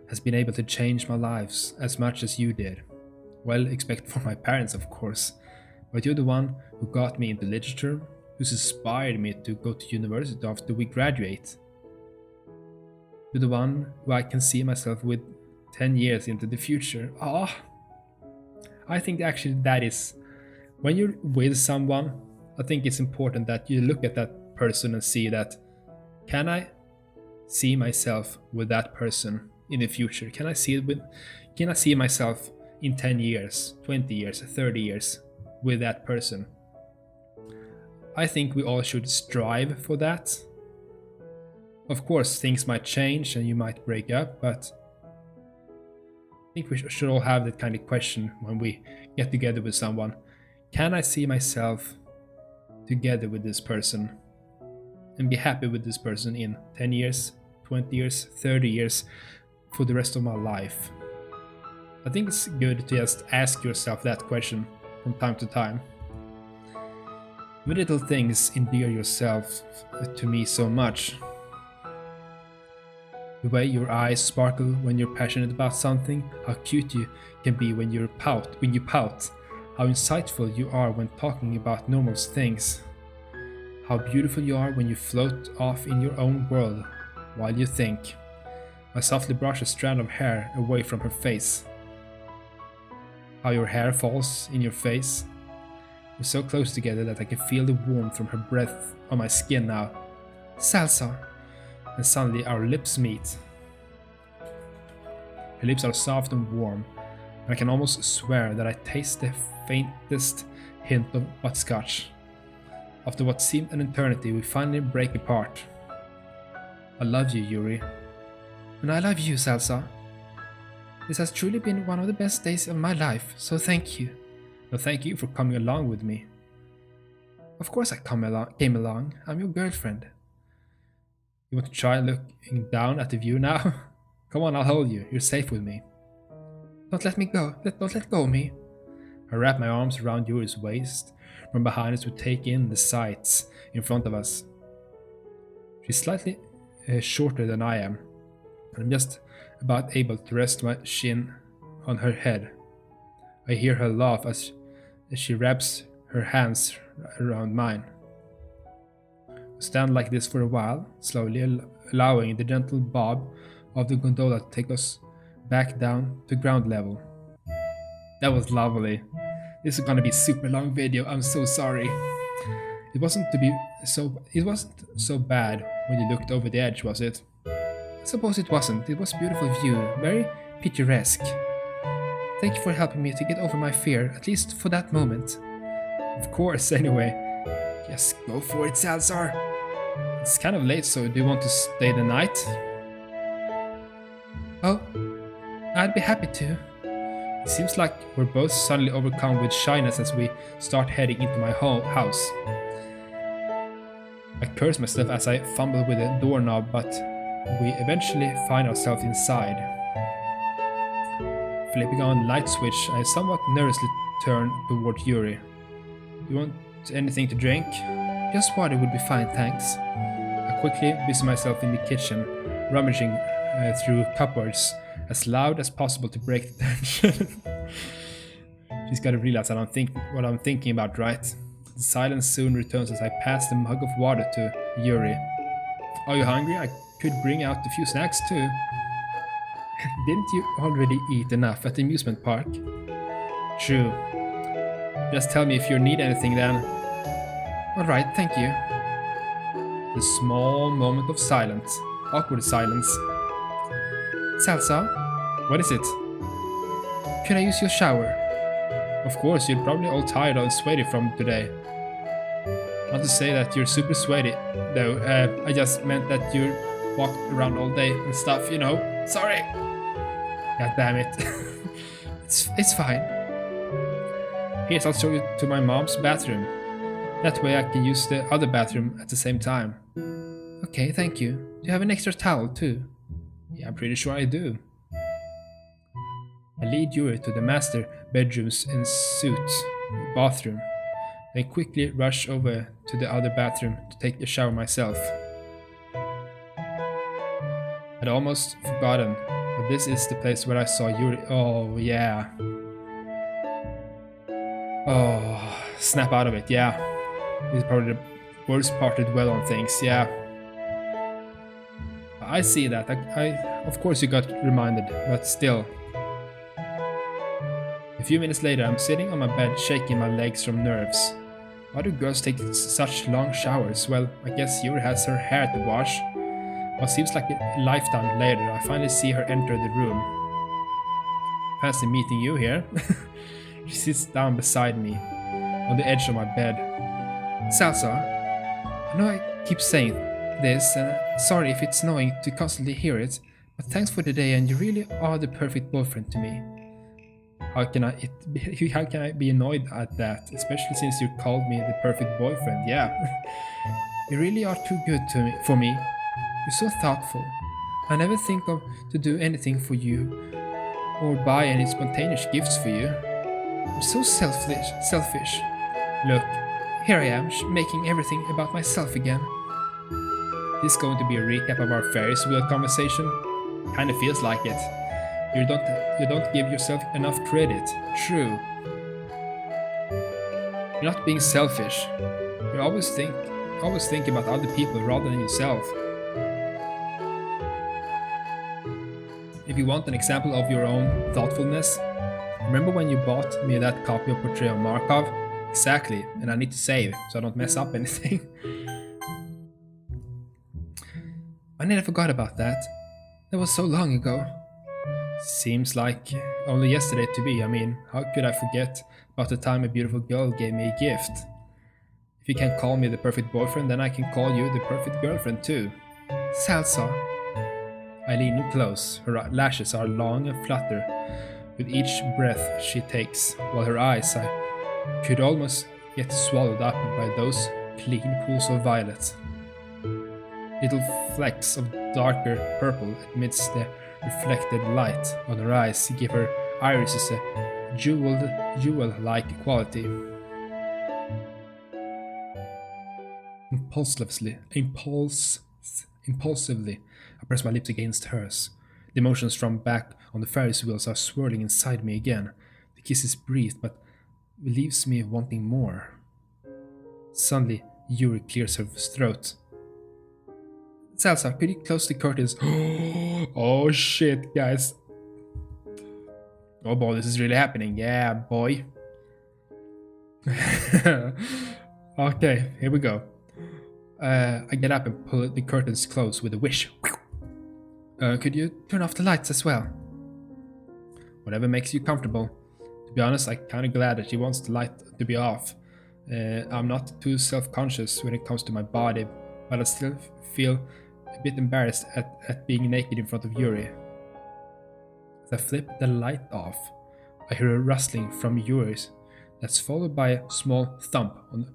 has been able to change my lives as much as you did. Well, except for my parents, of course. But you're the one who got me into literature, who's inspired me to go to university after we graduate. You're the one who I can see myself with 10 years into the future. I think actually that is, when you're with someone, I think it's important that you look at that person and see that, can I see myself with that person in the future? Can I see myself in 10 years, 20 years, 30 years with that person? I think we all should strive for that. Of course, things might change and you might break up, but I think we should all have that kind of question when we get together with someone. Can I see myself together with this person and be happy with this person in 10 years, 20 years, 30 years, for the rest of my life? I think it's good to just ask yourself that question from time to time. You little things endear yourself to me so much. The way your eyes sparkle when you're passionate about something, how cute you can be when you pout, how insightful you are when talking about normal things, how beautiful you are when you float off in your own world while you think. I softly brush a strand of hair away from her face. How your hair falls in your face. We're so close together that I can feel the warmth from her breath on my skin now. Salsa! And suddenly our lips meet. Her lips are soft and warm, and I can almost swear that I taste the faintest hint of butterscotch. After what seemed an eternity, we finally break apart. I love you, Yuri. And I love you, Salsa. This has truly been one of the best days of my life, so thank you. No, thank you for coming along with me. Of course I came along. I'm your girlfriend. You want to try looking down at the view now? Come on, I'll hold you. You're safe with me. Don't let me go. Don't let go of me. I wrap my arms around Yuri's waist. From behind us we take in the sights in front of us. She's slightly shorter than I am. And I'm just about able to rest my chin on her head. I hear her laugh as she wraps her hands around mine. We stand like this for a while, slowly allowing the gentle bob of the gondola to take us back down to ground level. That was lovely. This is gonna be a super long video, I'm so sorry. It wasn't so bad when you looked over the edge, was it? I suppose it wasn't. It was a beautiful view, very picturesque. Thank you for helping me to get over my fear, at least for that moment. Of course, anyway. Just go for it, Salsar. It's kind of late, so do you want to stay the night? Oh, I'd be happy to. It seems like we're both suddenly overcome with shyness as we start heading into my house. I curse myself as I fumble with the doorknob, but we eventually find ourselves inside. Flipping on the light switch, I somewhat nervously turn toward Yuri. You want anything to drink? Just water would be fine, thanks. I quickly busy myself in the kitchen, rummaging through cupboards as loud as possible to break the tension. She's gotta realize that what I'm thinking about, right? The silence soon returns as I pass the mug of water to Yuri. Are you hungry? I could bring out a few snacks too. Didn't you already eat enough at the amusement park? True. Just tell me if you need anything then. Alright, thank you. A small moment of silence. Awkward silence. Salsa? What is it? Could I use your shower? Of course, you're probably all tired and sweaty from today. Not to say that you're super sweaty, though. I just meant that you walked around all day and stuff, you know. Sorry. God damn it. It's fine. Here's, I'll show you to my mom's bathroom. That way I can use the other bathroom at the same time. Okay, thank you. Do you have an extra towel too? Yeah, I'm pretty sure I do. I lead Yuri to the master bedroom's ensuite bathroom. Then quickly rush over to the other bathroom to take a shower myself. I'd almost forgotten, but this is the place where I saw Yuri. Oh, yeah. Oh, snap out of it, yeah. This is probably the worst part to dwell on things, yeah. I see that. Of course you got reminded, but still. A few minutes later, I'm sitting on my bed shaking my legs from nerves. Why do girls take such long showers? Well, I guess Yuri has her hair to wash. What seems like a lifetime later, I finally see her enter the room. Fancy meeting you here. She sits down beside me, on the edge of my bed. Salsa, I know I keep saying this, and sorry if it's annoying to constantly hear it, but thanks for the day and you really are the perfect boyfriend to me. How can I be annoyed at that, especially since you called me the perfect boyfriend, yeah. You really are too good for me. You're so thoughtful. I never think of to do anything for you, or buy any spontaneous gifts for you. I'm so selfish. Look, Here I am, making everything about myself again. This is going to be a recap of our Ferris wheel conversation. Kinda feels like it. You don't give yourself enough credit. True. You're not being selfish. You always think about other people rather than yourself. If you want an example of your own thoughtfulness, remember when you bought me that copy of Portrait of Markov? Exactly, and I need to save so I don't mess up anything. I never forgot about that. That was so long ago. Seems like only yesterday to me. I mean, how could I forget about the time a beautiful girl gave me a gift? If you can't call me the perfect boyfriend, then I can call you the perfect girlfriend too. Salsa. I lean in close. Her lashes are long and flutter with each breath she takes, while her eyes I could almost get swallowed up by those clean pools of violet. Little flecks of darker purple amidst the reflected light on her eyes give her irises a jewel-like quality. Impulsively, I press my lips against hers. The emotions from back on the Ferris wheels are swirling inside me again. The kiss is brief, but leaves me wanting more. Suddenly, Yuri clears her throat. Salsa, could you close the curtains? Oh shit, guys. Oh boy, this is really happening. Yeah, boy. Okay, here we go. I get up and pull the curtains close with a wish. Could you turn off the lights as well? Whatever makes you comfortable. To be honest, I'm kinda glad that she wants the light to be off. I'm not too self-conscious when it comes to my body, but I still feel a bit embarrassed at being naked in front of Yuri. As I flip the light off, I hear a rustling from Yuri's that's followed by a small thump on the...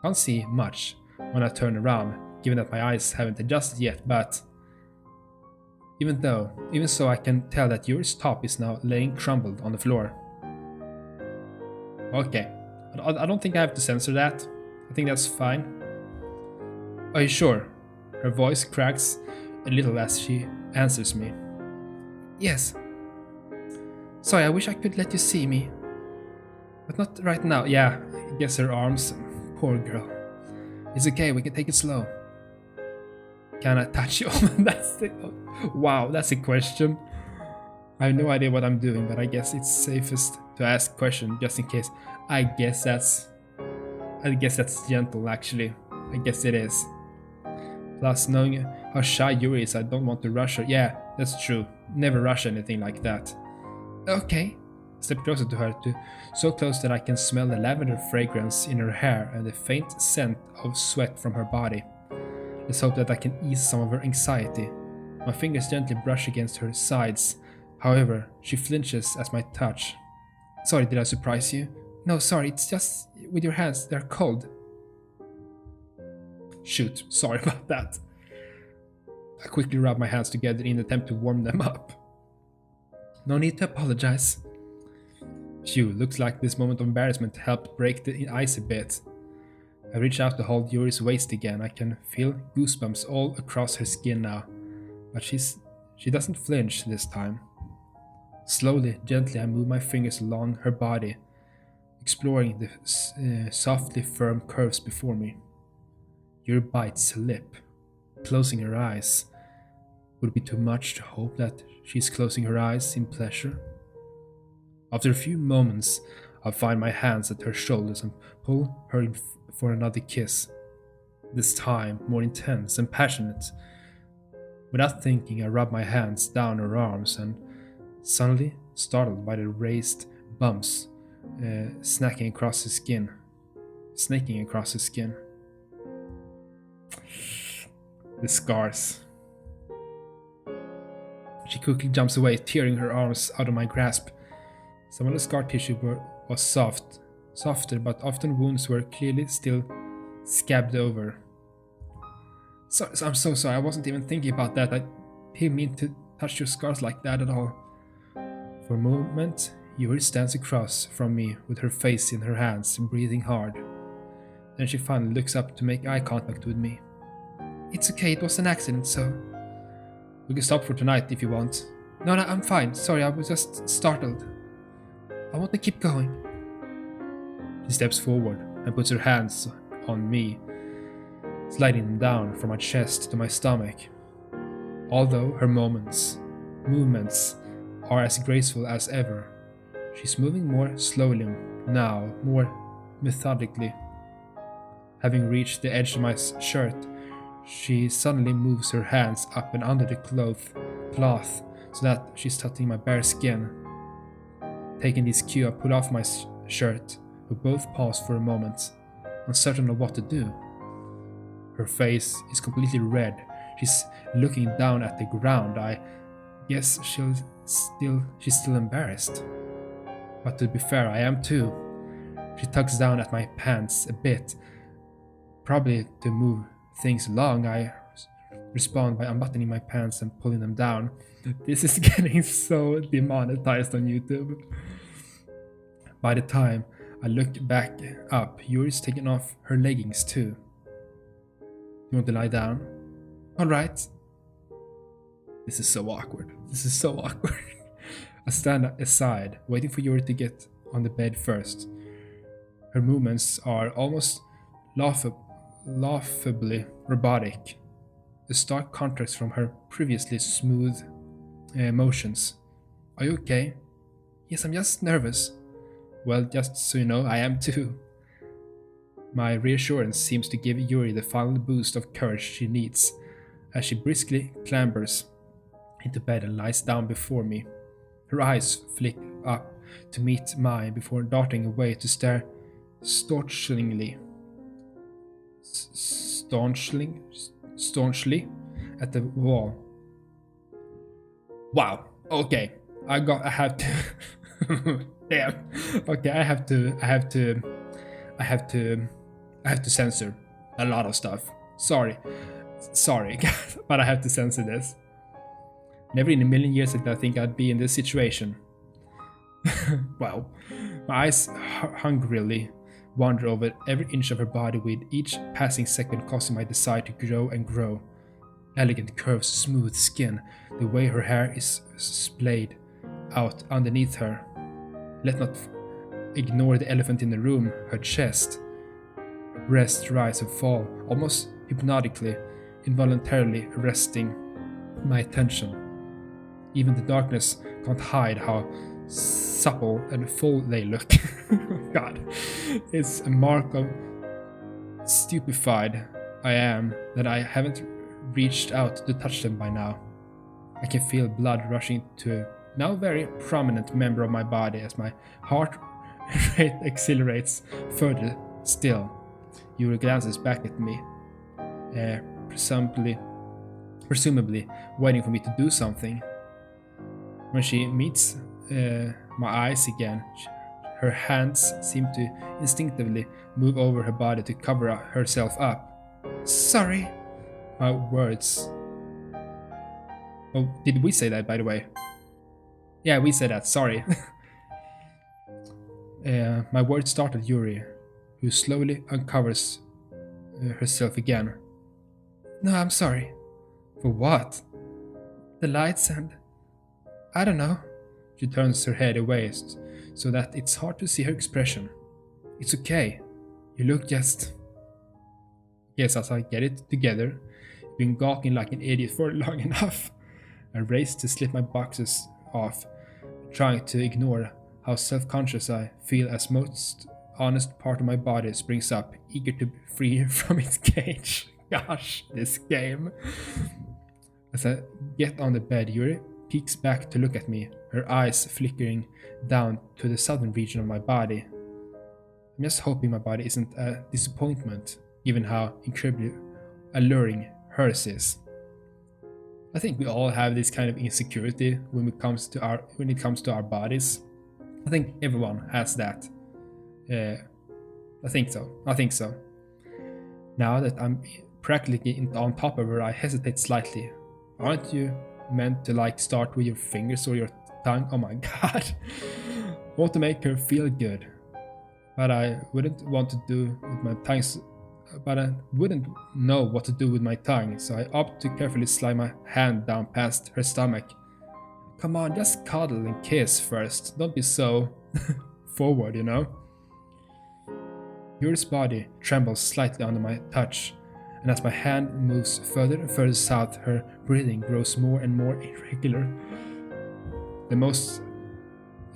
Can't see much when I turn around, given that my eyes haven't adjusted yet, but even so I can tell that Yuri's top is now laying crumbled on the floor. Okay, I don't think I have to censor that. I think that's fine. Are you sure? Her voice cracks a little as she answers me. Yes. Sorry, I wish I could let you see me. But not right now. Yeah, I guess her arms. Poor girl. It's okay, we can take it slow. Can I touch you? Wow, that's a question. I have no idea what I'm doing, but I guess it's safest to ask a question just in case. I guess that's gentle, actually. I guess it is. Plus, knowing how shy Yuri is, I don't want to rush her. Yeah, that's true. Never rush anything like that. Okay. Step closer to her, so close that I can smell the lavender fragrance in her hair and the faint scent of sweat from her body. Let's hope that I can ease some of her anxiety. My fingers gently brush against her sides. However, she flinches at my touch. Sorry, did I surprise you? No, sorry, it's just with your hands, they're cold. Shoot, sorry about that. I quickly rub my hands together in an attempt to warm them up. No need to apologize. Phew, looks like this moment of embarrassment helped break the ice a bit. I reach out to hold Yuri's waist again. I can feel goosebumps all across her skin now. But she doesn't flinch this time. Slowly, gently, I move my fingers along her body, exploring the softly firm curves before me. Yuri bites her lip, closing her eyes. Would it be too much to hope that she's closing her eyes in pleasure? After a few moments, I find my hands at her shoulders and pull her in for another kiss. This time, more intense and passionate. Without thinking, I rub my hands down her arms and, suddenly startled by the raised bumps snaking across his skin. The scars. She quickly jumps away, tearing her arms out of my grasp. Some of the scar tissue was softer, but often wounds were clearly still scabbed over. So I'm so sorry, I wasn't even thinking about that. I didn't mean to touch your scars like that at all. For a moment, Yuri stands across from me with her face in her hands, breathing hard. Then she finally looks up to make eye contact with me. It's okay, it was an accident, so... We can stop for tonight if you want. No, I'm fine. Sorry, I was just startled. I want to keep going. She steps forward and puts her hands on me, sliding them down from my chest to my stomach. Although her movements are as graceful as ever, she's moving more slowly now, more methodically. Having reached the edge of my shirt, she suddenly moves her hands up and under the cloth so that she's touching my bare skin. Taking this cue, I pull off my shirt. We both pause for a moment, uncertain of what to do. Her face is completely red. She's looking down at the ground. I guess she's still embarrassed. But to be fair, I am too. She tugs down at my pants a bit, probably to move things along. I respond by unbuttoning my pants and pulling them down. This is getting so demonetized on YouTube. By the time I look back up, Yuri's taking off her leggings too. You want to lie down? Alright. This is so awkward. I stand aside, waiting for Yuri to get on the bed first. Her movements are almost laughably robotic, a stark contrast from her previously smooth motions. Are you okay? Yes, I'm just nervous. Well, just so you know, I am too. My reassurance seems to give Yuri the final boost of courage she needs, as she briskly clambers into bed and lies down before me. Her eyes flick up to meet mine before darting away to stare staunchly at the wall. Wow. Okay. I have to. Damn. Okay. I have to censor a lot of stuff. Sorry, but I have to censor this. Never in a million years did I think I'd be in this situation. Well, my eyes hungrily wander over every inch of her body, with each passing second causing my desire to grow and grow. Elegant curves, smooth skin, the way her hair is splayed out underneath her. Let not ignore the elephant in the room, her chest. Her breasts rise and fall, almost hypnotically, involuntarily arresting my attention. Even the darkness can't hide how supple and full they look. God, it's a mark of stupefied I am that I haven't reached out to touch them by now. I can feel blood rushing to a now very prominent member of my body as my heart rate accelerates further still. Yuri glances back at me, presumably waiting for me to do something. When she meets my eyes again, her hands seem to instinctively move over her body to cover herself up. Sorry. My words. Oh, did we say that, by the way? Yeah, we said that, sorry. My words startled Yuri, who slowly uncovers herself again. No, I'm sorry. For what? The lights and... I don't know. She turns her head away so that it's hard to see her expression. It's okay. You look just... Yes, as I get it together, been gawking like an idiot for long enough. I race to slip my boxes off, trying to ignore how self-conscious I feel as most honest part of my body springs up, eager to be free from its cage. Gosh, this game. As I get on the bed, Yuri peeks back to look at me, her eyes flickering down to the southern region of my body. I'm just hoping my body isn't a disappointment, given how incredibly alluring hers is. I think we all have this kind of insecurity when it comes to our bodies. I think everyone has that. I think so. Now that I'm practically on top of her, I hesitate slightly. Aren't you meant to start with your fingers or your tongue? Oh my god. I want to make her feel good, but I wouldn't want to do with my tongue. But I wouldn't know what to do with my tongue, so I opt to carefully slide my hand down past her stomach. Come on, just cuddle and kiss first. Don't be so forward, you know? Yuri's body trembles slightly under my touch, and as my hand moves further and further south, her breathing grows more and more irregular. The most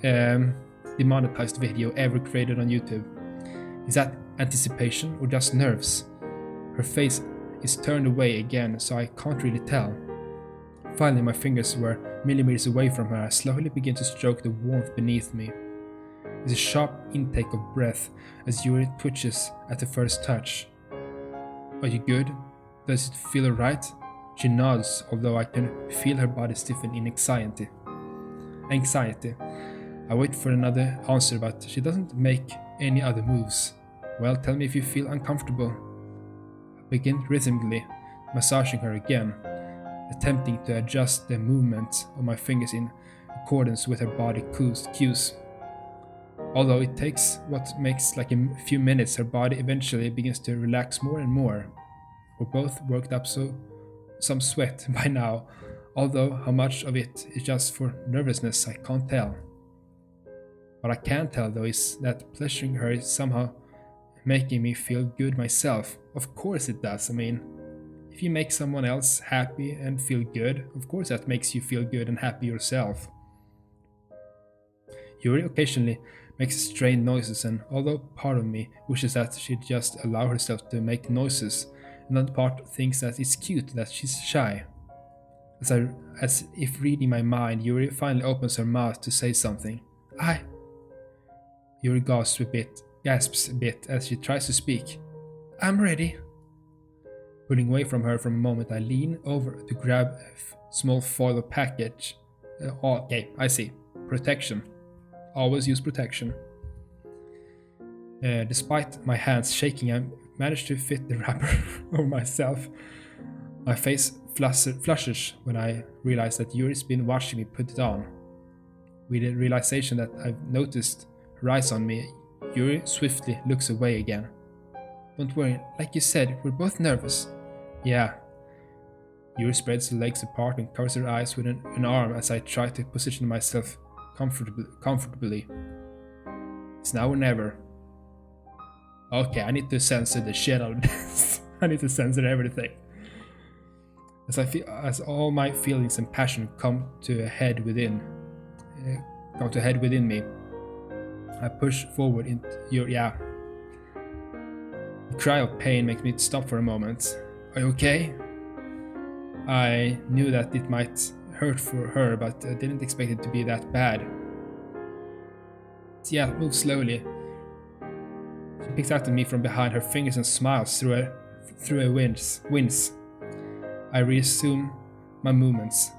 demonetized video ever created on YouTube. Is that anticipation or just nerves? Her face is turned away again, so I can't really tell. Finally, my fingers were millimeters away from her. I slowly begin to stroke the warmth beneath me. It's a sharp intake of breath as Yuri twitches at the first touch. Are you good? Does it feel alright? She nods, although I can feel her body stiffen in anxiety. I wait for another answer, but she doesn't make any other moves. Well, tell me if you feel uncomfortable. I begin rhythmically massaging her again, attempting to adjust the movement of my fingers in accordance with her body cues. Although it takes what makes like a few minutes, her body eventually begins to relax more and more. We're both worked up some sweat by now, although how much of it is just for nervousness I can't tell. What I can tell though is that pleasuring her is somehow making me feel good myself. Of course it does. I mean, if you make someone else happy and feel good, of course that makes you feel good and happy yourself. Yuri occasionally makes strained noises, and although part of me wishes that she'd just allow herself to make noises, another part thinks that it's cute that she's shy. As if reading my mind, Yuri finally opens her mouth to say something. Yuri gasps a bit as she tries to speak. I'm ready. Pulling away from her for a moment, I lean over to grab a small foil package. Okay, I see. Protection. Always use protection. Despite my hands shaking, I managed to fit the wrapper over myself. My face flushes when I realize that Yuri's been watching me put it on. With the realization that I've noticed her eyes on me, Yuri swiftly looks away again. Don't worry, like you said, we're both nervous. Yeah. Yuri spreads her legs apart and covers her eyes with an arm as I try to position myself comfortably. It's now or never. Okay, I need to censor the shit out of this. I need to censor everything. As all my feelings and passion come to a head within me, I push forward into your The cry of pain makes me stop for a moment. Are you okay? I knew that it might hurt for her, but I didn't expect it to be that bad. Move slowly. She picks out at me from behind her fingers and smiles through a wince. I resume my movements,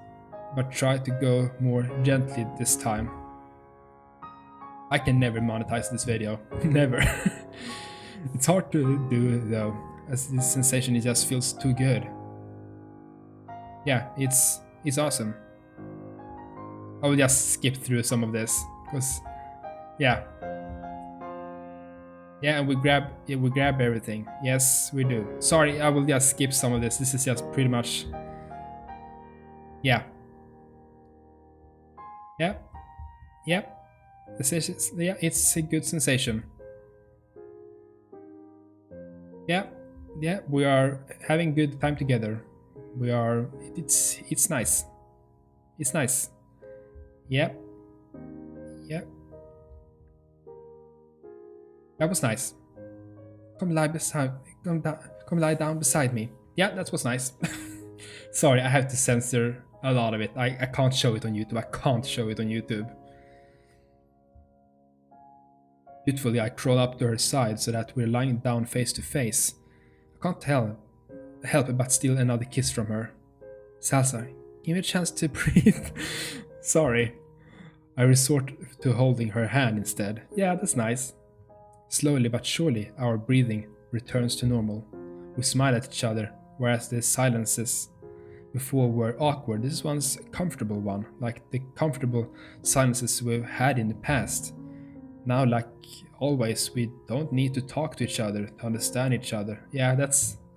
but try to go more gently this time. I can never monetize this video. Never. It's hard to do though, as this sensation it just feels too good. Yeah, it's awesome. I will just skip through some of this, because and we grab everything. Yes, we do. Sorry, I will just skip some of this. This is just pretty much it's a good sensation. We are having good time together. It's nice. It's nice. Yep. That was nice. Come lie down beside me. Yeah, that was nice. Sorry, I have to censor a lot of it. I can't show it on YouTube. Dutifully, I crawl up to her side so that we're lying down face to face. I can't help but steal another kiss from her. Salsa, give me a chance to breathe. Sorry. I resort to holding her hand instead. Yeah, that's nice. Slowly but surely, our breathing returns to normal. We smile at each other, whereas the silences before were awkward. This one's a comfortable one, like the comfortable silences we've had in the past. Now, like always, we don't need to talk to each other to understand each other. Yeah,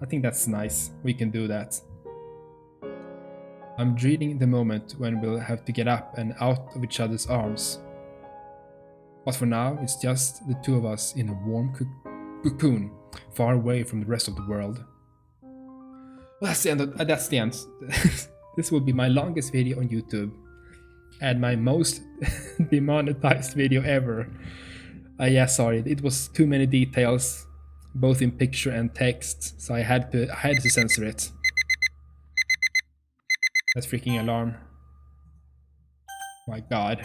I think that's nice. We can do that. I'm dreading the moment when we'll have to get up and out of each other's arms. But for now, it's just the two of us in a warm cocoon, far away from the rest of the world. Well, that's the end. That's the end. This will be my longest video on YouTube, and my most demonetized video ever. Yeah, sorry, it was too many details, both in picture and text, so I had to censor it. That's freaking alarm. My god.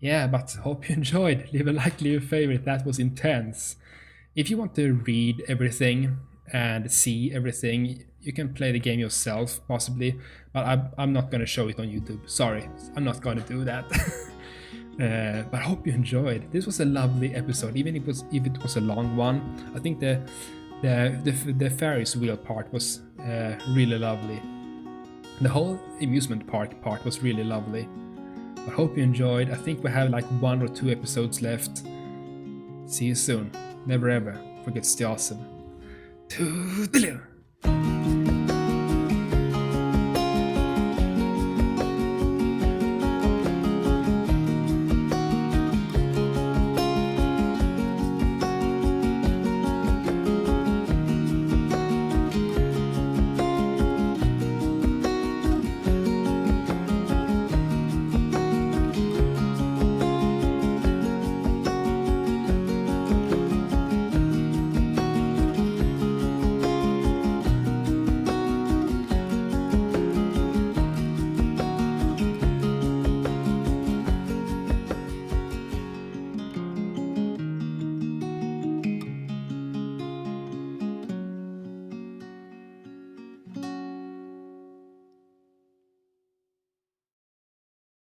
Yeah, but hope you enjoyed. Leave a like, leave a favorite, that was intense. If you want to read everything and see everything, you can play the game yourself, possibly, but I'm not gonna show it on YouTube. Sorry, I'm not gonna do that. But I hope you enjoyed. This was a lovely episode, even if it was a long one. I think the Ferris wheel part was really lovely. The whole amusement park part was really lovely. I hope you enjoyed. I think we have like 1 or 2 episodes left. See you soon. Never ever forget to stay awesome. Toodeloo!